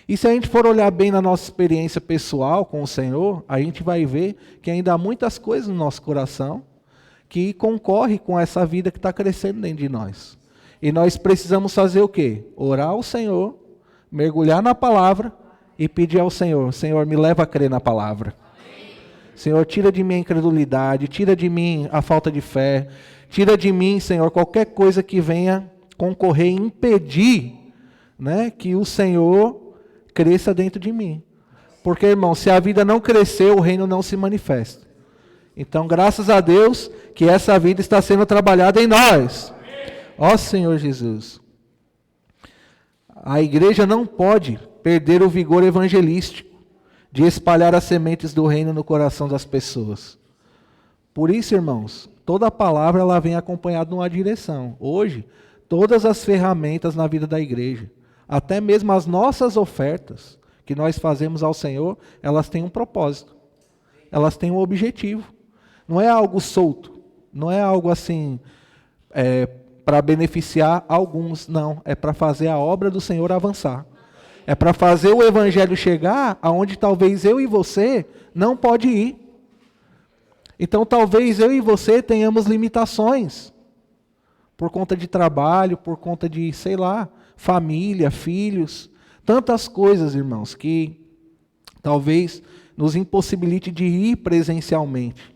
E se a gente for olhar bem na nossa experiência pessoal com o Senhor, a gente vai ver que ainda há muitas coisas no nosso coração que concorrem com essa vida que está crescendo dentro de nós. E nós precisamos fazer o quê? Orar ao Senhor, mergulhar na palavra e pedir ao Senhor: Senhor, me leva a crer na palavra. Senhor, tira de mim a incredulidade, tira de mim a falta de fé, tira de mim, Senhor, qualquer coisa que venha concorrer e impedir, né, que o Senhor cresça dentro de mim. Porque, irmão, se a vida não crescer, o reino não se manifesta. Então, graças a Deus que essa vida está sendo trabalhada em nós. Ó Senhor Jesus. A igreja não pode perder o vigor evangelístico de espalhar as sementes do reino no coração das pessoas. Por isso, irmãos, toda a palavra ela vem acompanhada de uma direção. Hoje, todas as ferramentas na vida da igreja, até mesmo as nossas ofertas que nós fazemos ao Senhor, elas têm um propósito. Elas têm um objetivo. Não é algo solto. Não é algo assim, para beneficiar alguns. Não, é para fazer a obra do Senhor avançar. É para fazer o evangelho chegar aonde talvez eu e você não pode ir. Então talvez eu e você tenhamos limitações. Por conta de trabalho, por conta de, sei lá, família, filhos. Tantas coisas, irmãos, que talvez nos impossibilite de ir presencialmente,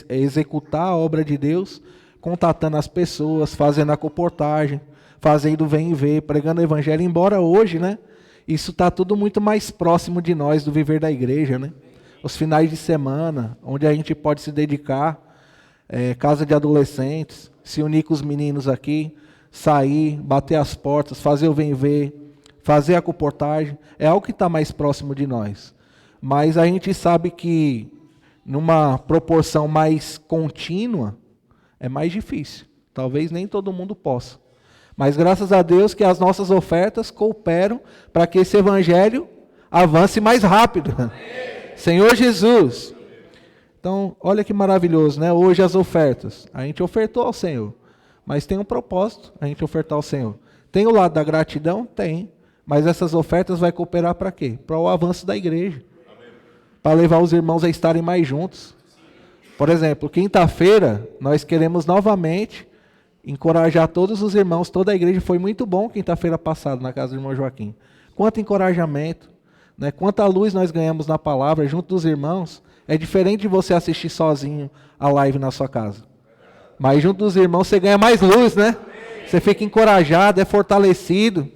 executar a obra de Deus, contatando as pessoas, fazendo a comportagem, fazendo vem e vê, pregando o evangelho, embora hoje, né, isso está tudo muito mais próximo de nós, do viver da igreja, né? Os finais de semana, onde a gente pode se dedicar, casa de adolescentes, se unir com os meninos aqui, sair, bater as portas, fazer o vem e vê, fazer a comportagem, é algo que está mais próximo de nós. Mas a gente sabe que numa proporção mais contínua é mais difícil. Talvez nem todo mundo possa. Mas graças a Deus que as nossas ofertas cooperam para que esse evangelho avance mais rápido. Senhor Jesus. Então, olha que maravilhoso, né? Hoje as ofertas. A gente ofertou ao Senhor. Mas tem um propósito a gente ofertar ao Senhor. Tem o lado da gratidão? Tem. Mas essas ofertas vai cooperar para quê? Para o avanço da igreja. Para levar os irmãos a estarem mais juntos. Por exemplo, quinta-feira, nós queremos novamente encorajar todos os irmãos, toda a igreja. Foi muito bom quinta-feira passada na casa do irmão Joaquim. Quanto encorajamento, né? Quanta luz nós ganhamos na palavra junto dos irmãos. É diferente de você assistir sozinho a live na sua casa. Mas junto dos irmãos você ganha mais luz, né? Você fica encorajado, é fortalecido.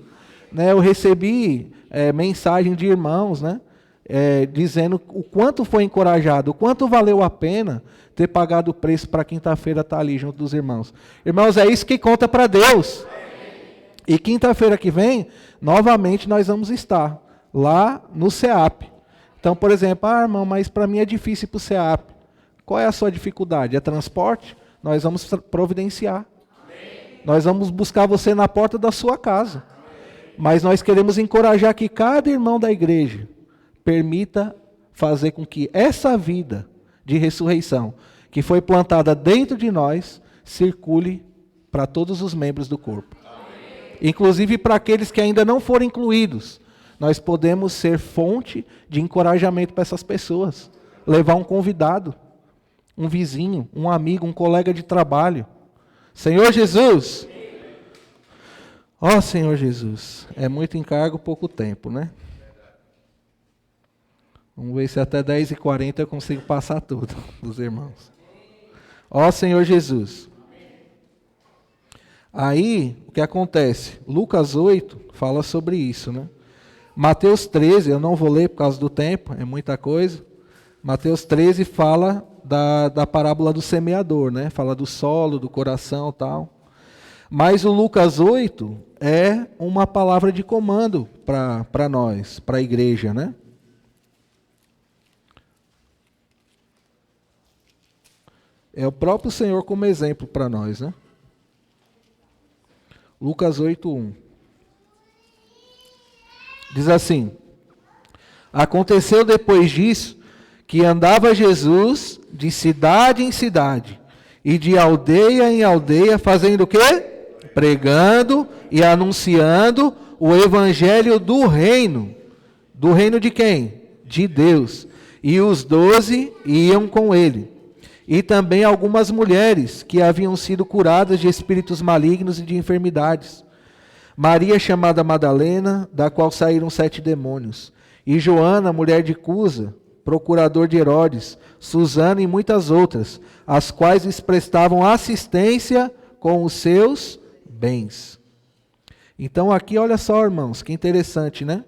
Né? Eu recebi mensagem de irmãos, né? Dizendo o quanto foi encorajado, o quanto valeu a pena ter pagado o preço para quinta-feira estar ali junto dos irmãos. Irmãos, é isso que conta para Deus. E quinta-feira que vem, novamente nós vamos estar lá no CEAP. Então, por exemplo, irmão, mas para mim é difícil ir para o CEAP. Qual é a sua dificuldade? É transporte? Nós vamos providenciar. Nós vamos buscar você na porta da sua casa. Mas nós queremos encorajar que cada irmão da igreja permita fazer com que essa vida de ressurreição, que foi plantada dentro de nós, circule para todos os membros do corpo. Inclusive para aqueles que ainda não foram incluídos. Nós podemos ser fonte de encorajamento para essas pessoas. Levar um convidado, um vizinho, um amigo, um colega de trabalho. Senhor Jesus! Ó Senhor Jesus, é muito encargo, pouco tempo, né? Vamos ver se até 10h40 eu consigo passar tudo dos irmãos. Ó Senhor Jesus. Aí, o que acontece? Lucas 8 fala sobre isso, né? Mateus 13, eu não vou ler por causa do tempo, é muita coisa. Mateus 13 fala da parábola do semeador, né? Fala do solo, do coração e tal. Mas o Lucas 8 é uma palavra de comando para nós, para a igreja, né? É o próprio Senhor como exemplo para nós, né? Lucas 8:1. Diz assim: aconteceu depois disso que andava Jesus de cidade em cidade e de aldeia em aldeia, fazendo o quê? Pregando e anunciando o evangelho do reino. Do reino de quem? De Deus. E os 12 iam com ele. E também algumas mulheres que haviam sido curadas de espíritos malignos e de enfermidades. Maria, chamada Madalena, da qual saíram 7 demônios. E Joana, mulher de Cusa, procurador de Herodes, Susana e muitas outras, as quais lhes prestavam assistência com os seus bens. Então aqui, olha só, irmãos, que interessante, né?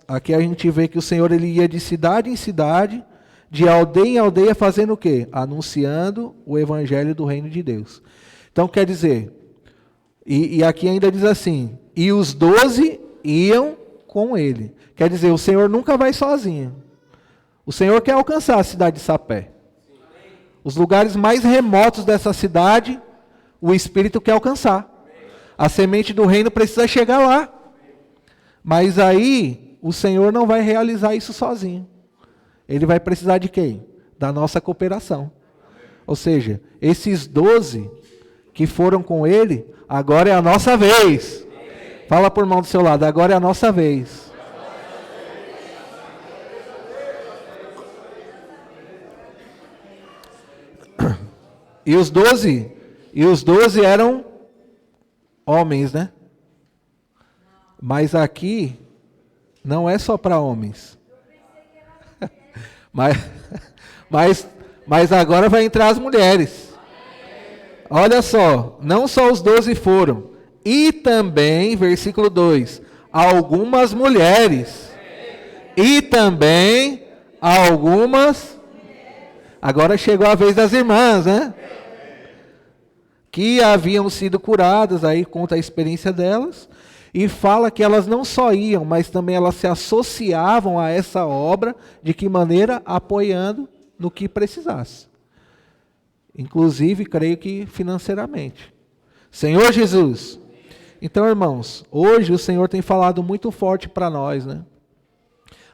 Aqui a gente vê que o Senhor ele ia de cidade em cidade, de aldeia em aldeia, fazendo o quê? Anunciando o evangelho do reino de Deus. Então quer dizer, e aqui ainda diz assim, e os 12 iam com ele. Quer dizer, o Senhor nunca vai sozinho. O Senhor quer alcançar a cidade de Sapé. Os lugares mais remotos dessa cidade, o Espírito quer alcançar. A semente do reino precisa chegar lá. Mas aí, o Senhor não vai realizar isso sozinho. Ele vai precisar de quem? Da nossa cooperação. Ou seja, esses 12 que foram com ele, agora é a nossa vez. Fala por mão do seu lado, agora é a nossa vez. E os 12 eram homens, né? Mas aqui Não é só para homens. Mas agora vai entrar as mulheres. Olha só, não só os 12 foram, e também, versículo 2, algumas mulheres, e também algumas, agora chegou a vez das irmãs, né? Que haviam sido curadas, aí conta a experiência delas, e fala que elas não só iam, mas também elas se associavam a essa obra, de que maneira? Apoiando no que precisasse. Inclusive, creio que financeiramente. Senhor Jesus. Então, irmãos, hoje o Senhor tem falado muito forte para nós, né?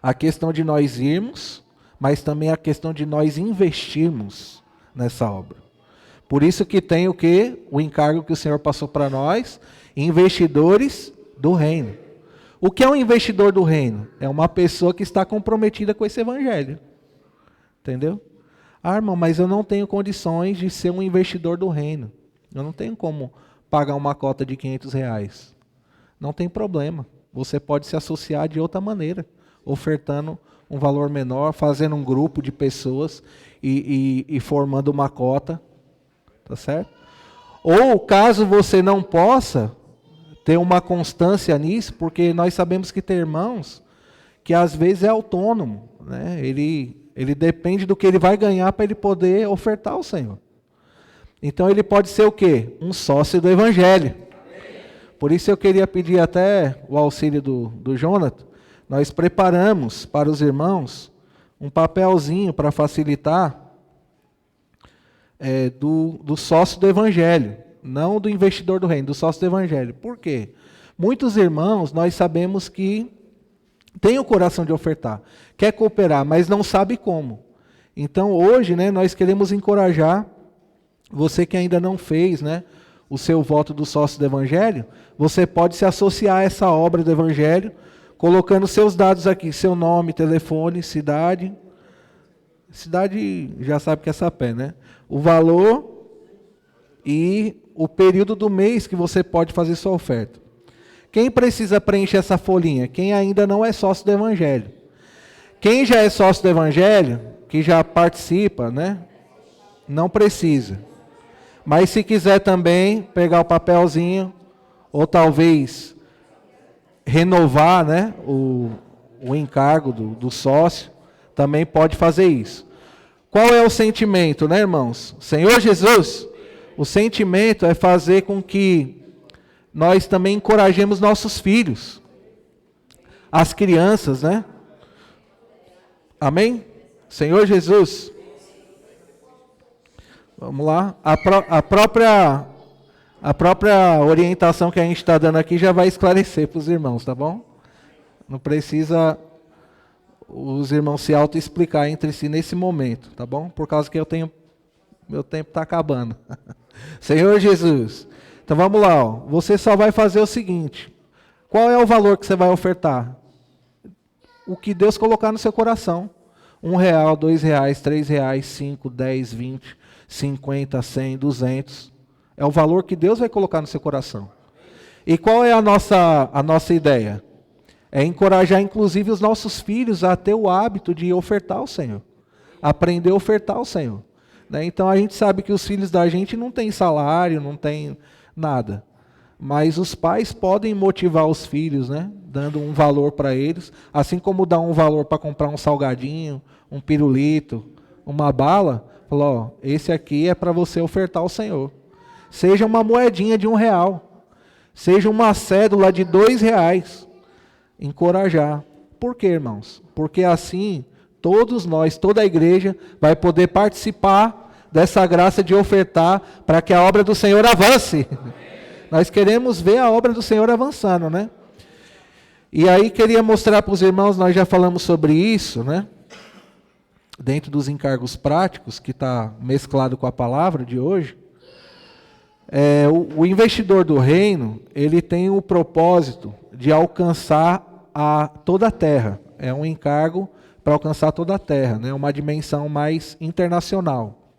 A questão de nós irmos, mas também a questão de nós investirmos nessa obra. Por isso que tem o quê? O encargo que o Senhor passou para nós, investidores do reino. O que é um investidor do reino? É uma pessoa que está comprometida com esse evangelho. Entendeu? Ah, irmão, mas eu não tenho condições de ser um investidor do reino. Eu não tenho como pagar uma cota de R$500. Não tem problema. Você pode se associar de outra maneira, ofertando um valor menor, fazendo um grupo de pessoas e formando uma cota. Tá certo? Ou caso você não possa ter uma constância nisso, porque nós sabemos que tem irmãos que às vezes é autônomo, né? Ele depende do que ele vai ganhar para ele poder ofertar ao Senhor. Então ele pode ser o quê? Um sócio do Evangelho. Por isso eu queria pedir até o auxílio do Jonathan. Nós preparamos para os irmãos um papelzinho para facilitar do sócio do Evangelho. Não do investidor do reino, do sócio do Evangelho. Por quê? Muitos irmãos, nós sabemos que tem o coração de ofertar, quer cooperar, mas não sabe como. Então hoje, né, nós queremos encorajar você que ainda não fez, né, o seu voto do sócio do Evangelho, você pode se associar a essa obra do Evangelho, colocando seus dados aqui, seu nome, telefone, cidade já sabe que é Sapé, né? O valor e o período do mês que você pode fazer sua oferta. Quem precisa preencher essa folhinha? Quem ainda não é sócio do Evangelho. Quem já é sócio do Evangelho, que já participa, né? Não precisa. Mas se quiser também pegar o papelzinho, ou talvez renovar, né, o encargo do sócio, também pode fazer isso. Qual é o sentimento, né, irmãos? Senhor Jesus, o sentimento é fazer com que nós também encorajemos nossos filhos, as crianças, né? Amém? Senhor Jesus. Vamos lá. A própria orientação que a gente está dando aqui já vai esclarecer para os irmãos, tá bom? Não precisa os irmãos se auto-explicar entre si nesse momento, tá bom? Por causa que meu tempo está acabando. Senhor Jesus. Então vamos lá, ó. Você só vai fazer o seguinte. Qual é o valor que você vai ofertar? O que Deus colocar no seu coração. R$1, R$2, R$3, 5, 10, 20, 50, 100, 200. É o valor que Deus vai colocar no seu coração. E qual é a nossa ideia? É encorajar, inclusive, os nossos filhos a ter o hábito de ofertar ao Senhor. Aprender a ofertar ao Senhor. Né? Então, a gente sabe que os filhos da gente não têm salário, não tem nada. Mas os pais podem motivar os filhos, né? Dando um valor para eles. Assim como dar um valor para comprar um salgadinho, um pirulito, uma bala. Falou, ó, esse aqui é para você ofertar ao Senhor. Seja uma moedinha de R$1. Seja uma cédula de R$2. Encorajar. Por quê, irmãos? Porque assim, todos nós, toda a igreja, vai poder participar dessa graça de ofertar para que a obra do Senhor avance. Nós queremos ver a obra do Senhor avançando, né? E aí queria mostrar para os irmãos, nós já falamos sobre isso, né? Dentro dos encargos práticos, que está mesclado com a palavra de hoje. O investidor do reino, ele tem o propósito de alcançar toda a terra. É um encargo para alcançar toda a terra, né? Uma dimensão mais internacional.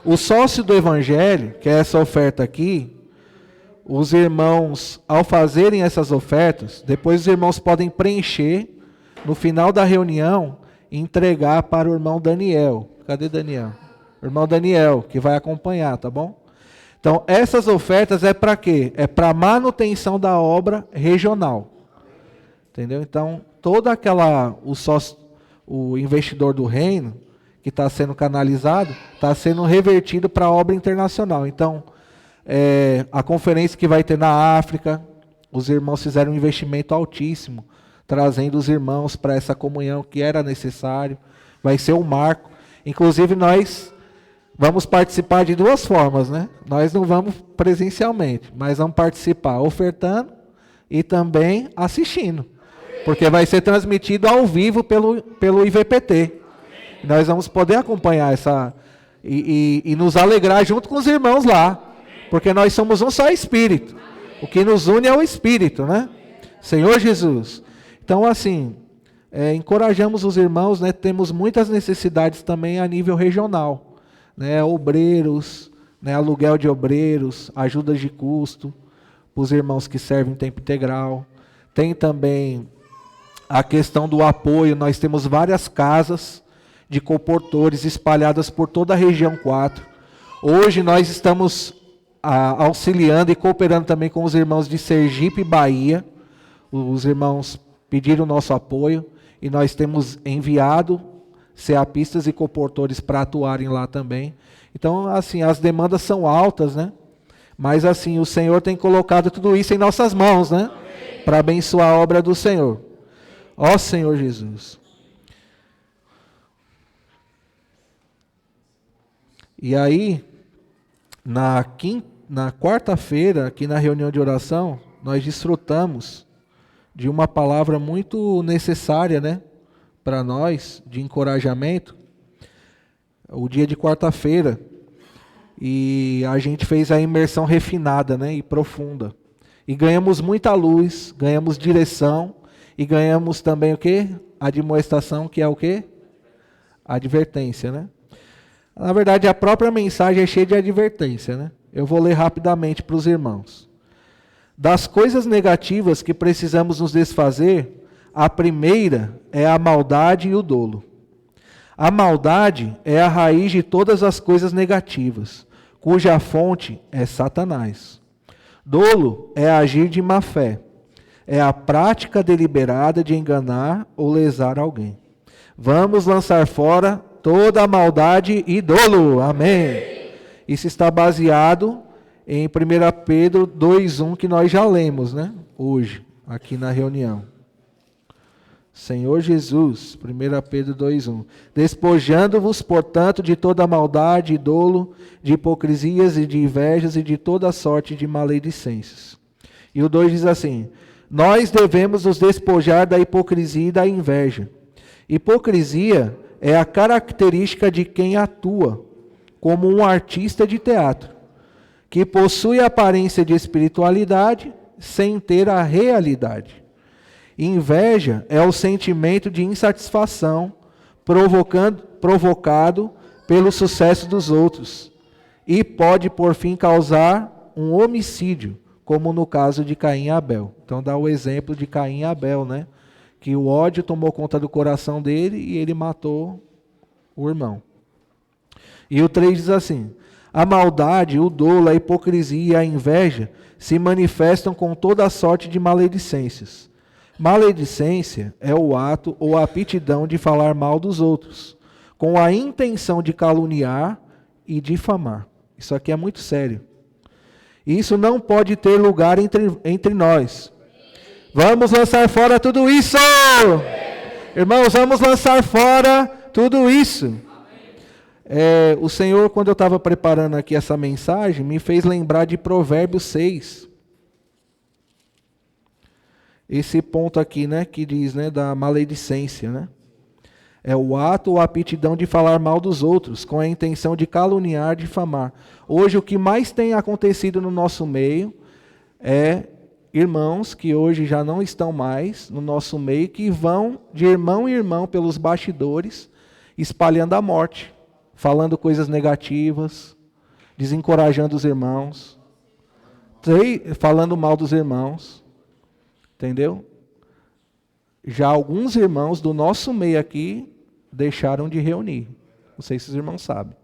O sócio do Evangelho, que é essa oferta aqui, os irmãos, ao fazerem essas ofertas, depois os irmãos podem preencher, no final da reunião, e entregar para o irmão Daniel. Cadê Daniel? O irmão Daniel, que vai acompanhar, tá bom? Então, essas ofertas é para quê? É para manutenção da obra regional. Entendeu? Então, todo o investidor do reino, que está sendo canalizado, está sendo revertido para a obra internacional. Então, a conferência que vai ter na África, os irmãos fizeram um investimento altíssimo, trazendo os irmãos para essa comunhão que era necessário. Vai ser um marco. Inclusive, nós vamos participar de duas formas, né? Nós não vamos presencialmente, mas vamos participar ofertando e também assistindo. Porque vai ser transmitido ao vivo pelo IVPT. Nós vamos poder acompanhar e nos alegrar junto com os irmãos lá. Porque nós somos um só Espírito. O que nos une é o Espírito, né? Senhor Jesus. Então, assim, encorajamos os irmãos, né? Temos muitas necessidades também a nível regional, né? Obreiros, né? Aluguel de obreiros, ajudas de custo para os irmãos que servem em tempo integral. Tem também a questão do apoio. Nós temos várias casas de comportores espalhadas por toda a região 4. Hoje nós estamos auxiliando e cooperando também com os irmãos de Sergipe e Bahia. Os irmãos pediram o nosso apoio e nós temos enviado ceapistas e comportores para atuarem lá também. Então, assim, as demandas são altas, né? Mas, assim, o Senhor tem colocado tudo isso em nossas mãos, né? Para abençoar a obra do Senhor. Ó Senhor Jesus. E aí, na quarta-feira, aqui na reunião de oração, nós desfrutamos de uma palavra muito necessária, né, para nós, de encorajamento, o dia de quarta-feira, e a gente fez a imersão refinada, né, e profunda, e ganhamos muita luz, ganhamos direção, e ganhamos também o quê? Admoestação, que é o quê? Advertência, né? Na verdade, a própria mensagem é cheia de advertência, né? Eu vou ler rapidamente para os irmãos. Das coisas negativas que precisamos nos desfazer, a primeira é a maldade e o dolo. A maldade é a raiz de todas as coisas negativas, cuja fonte é Satanás. Dolo é agir de má fé, é a prática deliberada de enganar ou lesar alguém. Vamos lançar fora toda a maldade e dolo. Amém. Isso está baseado em 1 Pedro 2:1, que nós já lemos, né? Hoje, aqui na reunião. Senhor Jesus, 1 Pedro 2:1. Despojando-vos, portanto, de toda maldade e dolo, de hipocrisias e de invejas e de toda sorte de maledicências. E o 2 diz assim: nós devemos nos despojar da hipocrisia e da inveja. Hipocrisia é a característica de quem atua como um artista de teatro, que possui a aparência de espiritualidade sem ter a realidade. Inveja é o sentimento de insatisfação provocado pelo sucesso dos outros e pode, por fim, causar um homicídio, como no caso de Caim e Abel. Então dá o exemplo de Caim e Abel, né? Que o ódio tomou conta do coração dele e ele matou o irmão. E o 3 diz assim: a maldade, o dolo, a hipocrisia e a inveja se manifestam com toda a sorte de maledicências. Maledicência é o ato ou a aptidão de falar mal dos outros, com a intenção de caluniar e difamar. Isso aqui é muito sério. Isso não pode ter lugar entre nós. Vamos lançar fora tudo isso! Irmãos, vamos lançar fora tudo isso. O Senhor, quando eu estava preparando aqui essa mensagem, me fez lembrar de Provérbios 6. Esse ponto aqui, né, que diz, né, da maledicência, né? É o ato ou a aptidão de falar mal dos outros, com a intenção de caluniar, difamar. Hoje, o que mais tem acontecido no nosso meio é irmãos que hoje já não estão mais no nosso meio, que vão de irmão em irmão pelos bastidores, espalhando a morte, falando coisas negativas, desencorajando os irmãos, falando mal dos irmãos, entendeu? Já alguns irmãos do nosso meio aqui deixaram de reunir. Não sei se os irmãos sabem.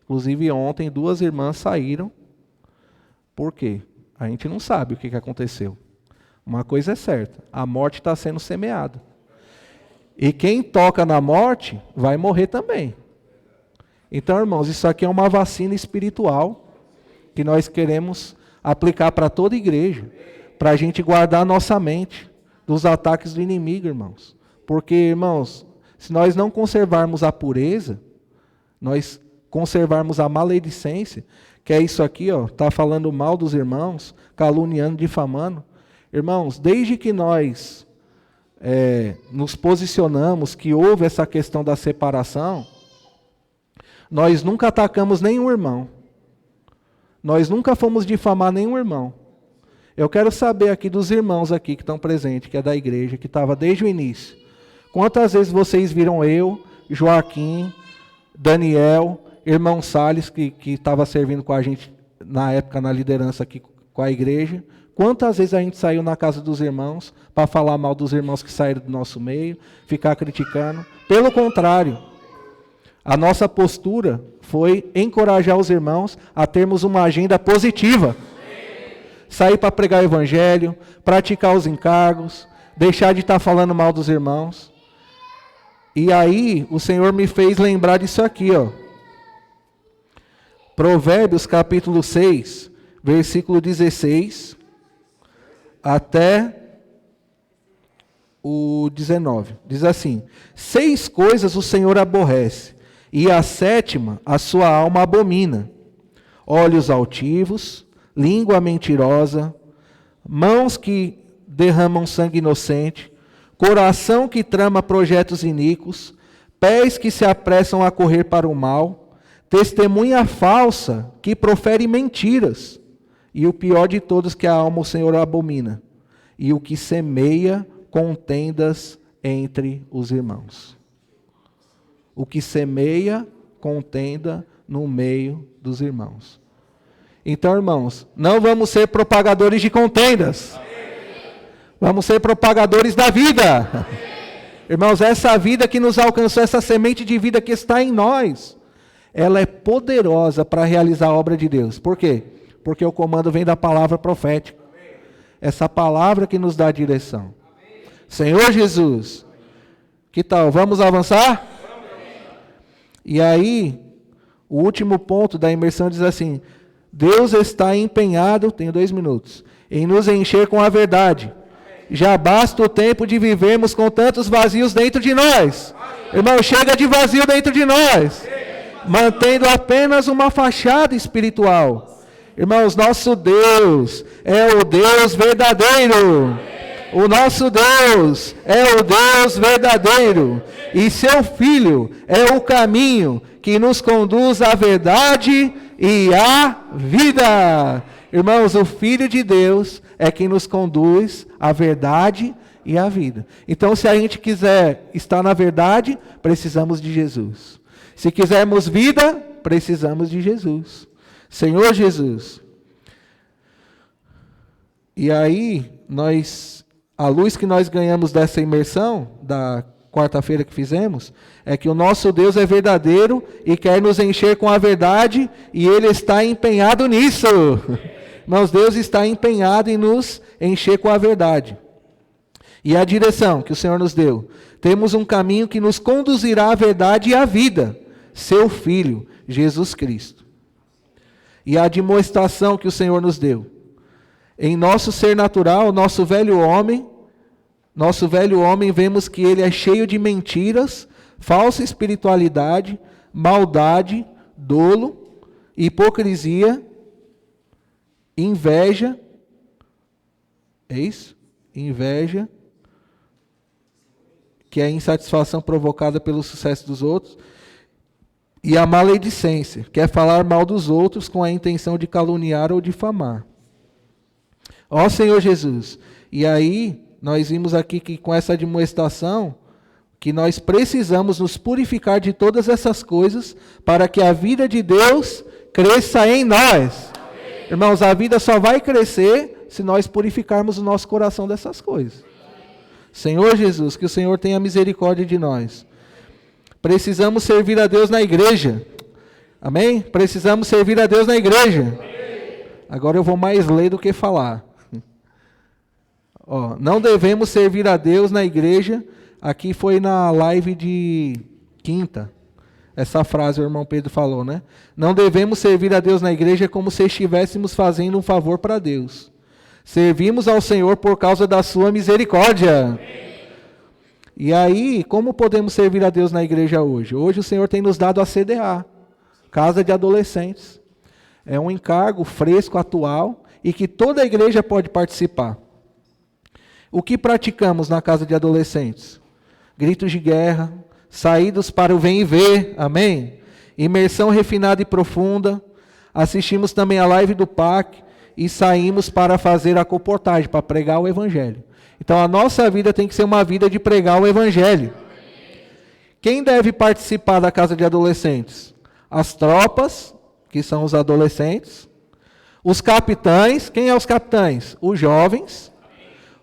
Inclusive ontem 2 irmãs saíram. Por quê? A gente não sabe o que aconteceu. Uma coisa é certa, a morte está sendo semeada. E quem toca na morte vai morrer também. Então, irmãos, isso aqui é uma vacina espiritual que nós queremos aplicar para toda a igreja, para a gente guardar nossa mente dos ataques do inimigo, irmãos. Porque, irmãos, se nós não conservarmos a pureza, nós conservarmos a maledicência, que é isso aqui, ó, tá falando mal dos irmãos, caluniando, difamando. Irmãos, desde que nós nos posicionamos, que houve essa questão da separação, nós nunca atacamos nenhum irmão. Nós nunca fomos difamar nenhum irmão. Eu quero saber aqui dos irmãos aqui que estão presentes, que é da igreja, que estava desde o início. Quantas vezes vocês viram eu, Joaquim, Daniel, irmão Salles, que estava servindo com a gente na época na liderança aqui com a igreja. Quantas vezes a gente saiu na casa dos irmãos para falar mal dos irmãos que saíram do nosso meio, ficar criticando? Pelo contrário, a nossa postura foi encorajar os irmãos a termos uma agenda positiva. Sair para pregar o evangelho, praticar os encargos, deixar de estar falando mal dos irmãos. E aí o Senhor me fez lembrar disso aqui, ó. Provérbios capítulo 6, versículo 16 até o 19. Diz assim: 6 coisas o Senhor aborrece, e a 7ª a sua alma abomina: olhos altivos, língua mentirosa, mãos que derramam sangue inocente, coração que trama projetos iníquos, pés que se apressam a correr para o mal, testemunha falsa que profere mentiras, e o pior de todos que a alma o Senhor abomina, e o que semeia contendas entre os irmãos. O que semeia contenda no meio dos irmãos. Então, irmãos, não vamos ser propagadores de contendas. Vamos ser propagadores da vida. Irmãos, essa vida que nos alcançou, essa semente de vida que está em nós, ela é poderosa para realizar a obra de Deus. Por quê? Porque o comando vem da palavra profética. Essa palavra que nos dá a direção. Senhor Jesus, que tal? Vamos avançar? E aí, o último ponto da imersão diz assim: Deus está empenhado, tenho 2 minutos, em nos encher com a verdade. Já basta o tempo de vivermos com tantos vazios dentro de nós. Irmão, chega de vazio dentro de nós, mantendo apenas uma fachada espiritual. Irmãos, nosso Deus é o Deus verdadeiro. O nosso Deus é o Deus verdadeiro. E seu Filho é o caminho que nos conduz à verdade e à vida. Irmãos, o Filho de Deus é quem nos conduz à verdade e à vida. Então, se a gente quiser estar na verdade, precisamos de Jesus. Se quisermos vida, precisamos de Jesus. Senhor Jesus. E aí, a luz que nós ganhamos dessa imersão, da quarta-feira que fizemos, é que o nosso Deus é verdadeiro e quer nos encher com a verdade, e Ele está empenhado nisso. Irmãos, Deus está empenhado em nos encher com a verdade. E a direção que o Senhor nos deu: temos um caminho que nos conduzirá à verdade e à vida, seu Filho, Jesus Cristo. E a demonstração que o Senhor nos deu: em nosso ser natural, nosso velho homem, vemos que ele é cheio de mentiras, falsa espiritualidade, maldade, dolo, hipocrisia, inveja. É isso? Inveja, que é a insatisfação provocada pelo sucesso dos outros. E a maledicência, que é falar mal dos outros com a intenção de caluniar ou difamar. Ó Senhor Jesus, e aí nós vimos aqui que com essa demonstração, que nós precisamos nos purificar de todas essas coisas, para que a vida de Deus cresça em nós. Irmãos, a vida só vai crescer se nós purificarmos o nosso coração dessas coisas. Senhor Jesus, que o Senhor tenha misericórdia de nós. Precisamos servir a Deus na igreja. Amém? Precisamos servir a Deus na igreja. Agora eu vou mais ler do que falar. Não devemos servir a Deus na igreja. Aqui foi na live de quinta. Essa frase o irmão Pedro falou, né? Não devemos servir a Deus na igreja como se estivéssemos fazendo um favor para Deus. Servimos ao Senhor por causa da sua misericórdia. E aí, como podemos servir a Deus na igreja hoje? Hoje o Senhor tem nos dado a CDA, Casa de Adolescentes. É um encargo fresco, atual, e que toda a igreja pode participar. O que praticamos na Casa de Adolescentes? Gritos de guerra, saídos para o vem e vê, amém? Imersão refinada e profunda. Assistimos também a live do PAC e saímos para fazer a colportagem, para pregar o Evangelho. Então a nossa vida tem que ser uma vida de pregar o Evangelho. Quem deve participar da Casa de Adolescentes? As tropas, que são os adolescentes. Os capitães, quem é os capitães? Os jovens.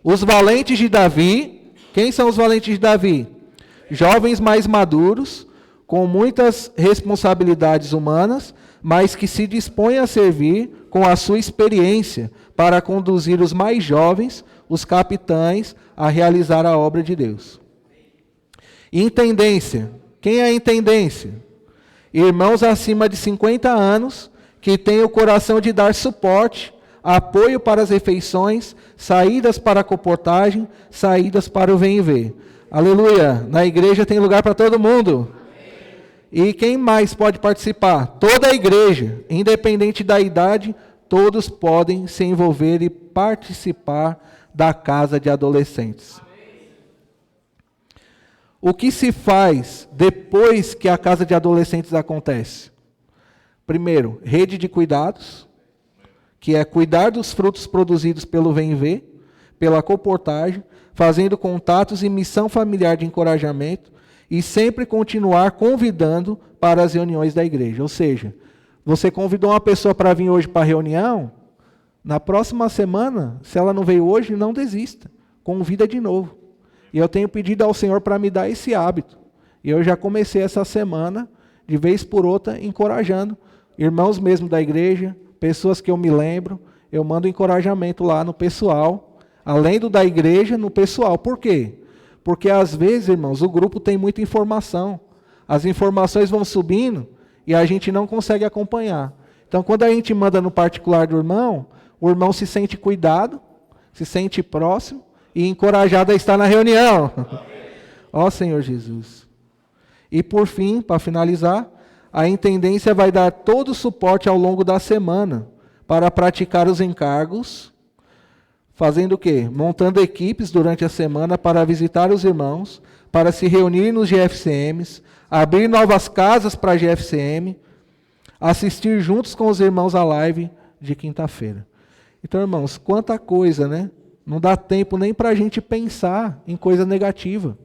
Os valentes de Davi, quem são os valentes de Davi? Jovens mais maduros, com muitas responsabilidades humanas, mas que se dispõem a servir com a sua experiência para conduzir os mais jovens, os capitães, a realizar a obra de Deus. Intendência. Quem é a intendência? Irmãos acima de 50 anos, que têm o coração de dar suporte, apoio para as refeições, saídas para a colportagem, saídas para o vem e vê. Aleluia! Na igreja tem lugar para todo mundo. E quem mais pode participar? Toda a igreja, independente da idade, todos podem se envolver e participar da Casa de Adolescentes. O que se faz depois que a Casa de Adolescentes acontece? Primeiro, rede de cuidados, que é cuidar dos frutos produzidos pelo vem e vê, pela colportagem, fazendo contatos e missão familiar de encorajamento, e sempre continuar convidando para as reuniões da igreja. Ou seja, você convidou uma pessoa para vir hoje para a reunião, na próxima semana, se ela não veio hoje, não desista. Convida de novo. E eu tenho pedido ao Senhor para me dar esse hábito. E eu já comecei essa semana, de vez por outra, encorajando irmãos mesmo da igreja, pessoas que eu me lembro, eu mando encorajamento lá no pessoal, além do da igreja, no pessoal. Por quê? Porque às vezes, irmãos, o grupo tem muita informação. As informações vão subindo e a gente não consegue acompanhar. Então, quando a gente manda no particular do irmão, o irmão se sente cuidado, se sente próximo e encorajado a estar na reunião. Ó Senhor Jesus. E por fim, para finalizar, a intendência vai dar todo o suporte ao longo da semana para praticar os encargos, fazendo o quê? Montando equipes durante a semana para visitar os irmãos, para se reunir nos GFCMs, abrir novas casas para a GFCM, assistir juntos com os irmãos a live de quinta-feira. Então, irmãos, quanta coisa, né? Não dá tempo nem para a gente pensar em coisa negativa.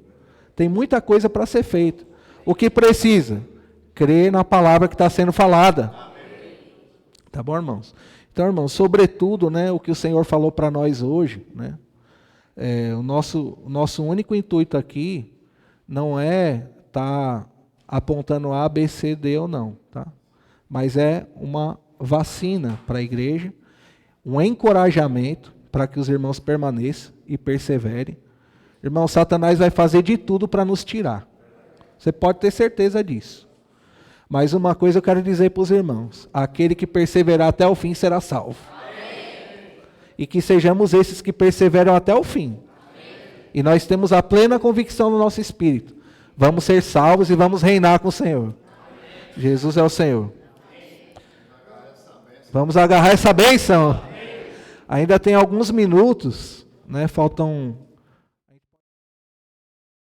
Tem muita coisa para ser feita. O que precisa? Crer na palavra que está sendo falada. Tá bom, irmãos? Então, irmãos, sobretudo, né, o que o Senhor falou para nós hoje, né, o nosso único intuito aqui não é estar apontando A, B, C, D ou não, tá? Mas é uma vacina para a igreja, um encorajamento para que os irmãos permaneçam e perseverem. Irmão, Satanás vai fazer de tudo para nos tirar. Você pode ter certeza disso. Mas uma coisa eu quero dizer para os irmãos: aquele que perseverar até o fim será salvo. Amém. E que sejamos esses que perseveram até o fim. Amém. E nós temos a plena convicção no nosso espírito: vamos ser salvos e vamos reinar com o Senhor. Amém. Jesus é o Senhor. Amém. Vamos agarrar essa bênção. Amém. Ainda tem alguns minutos, né? Faltam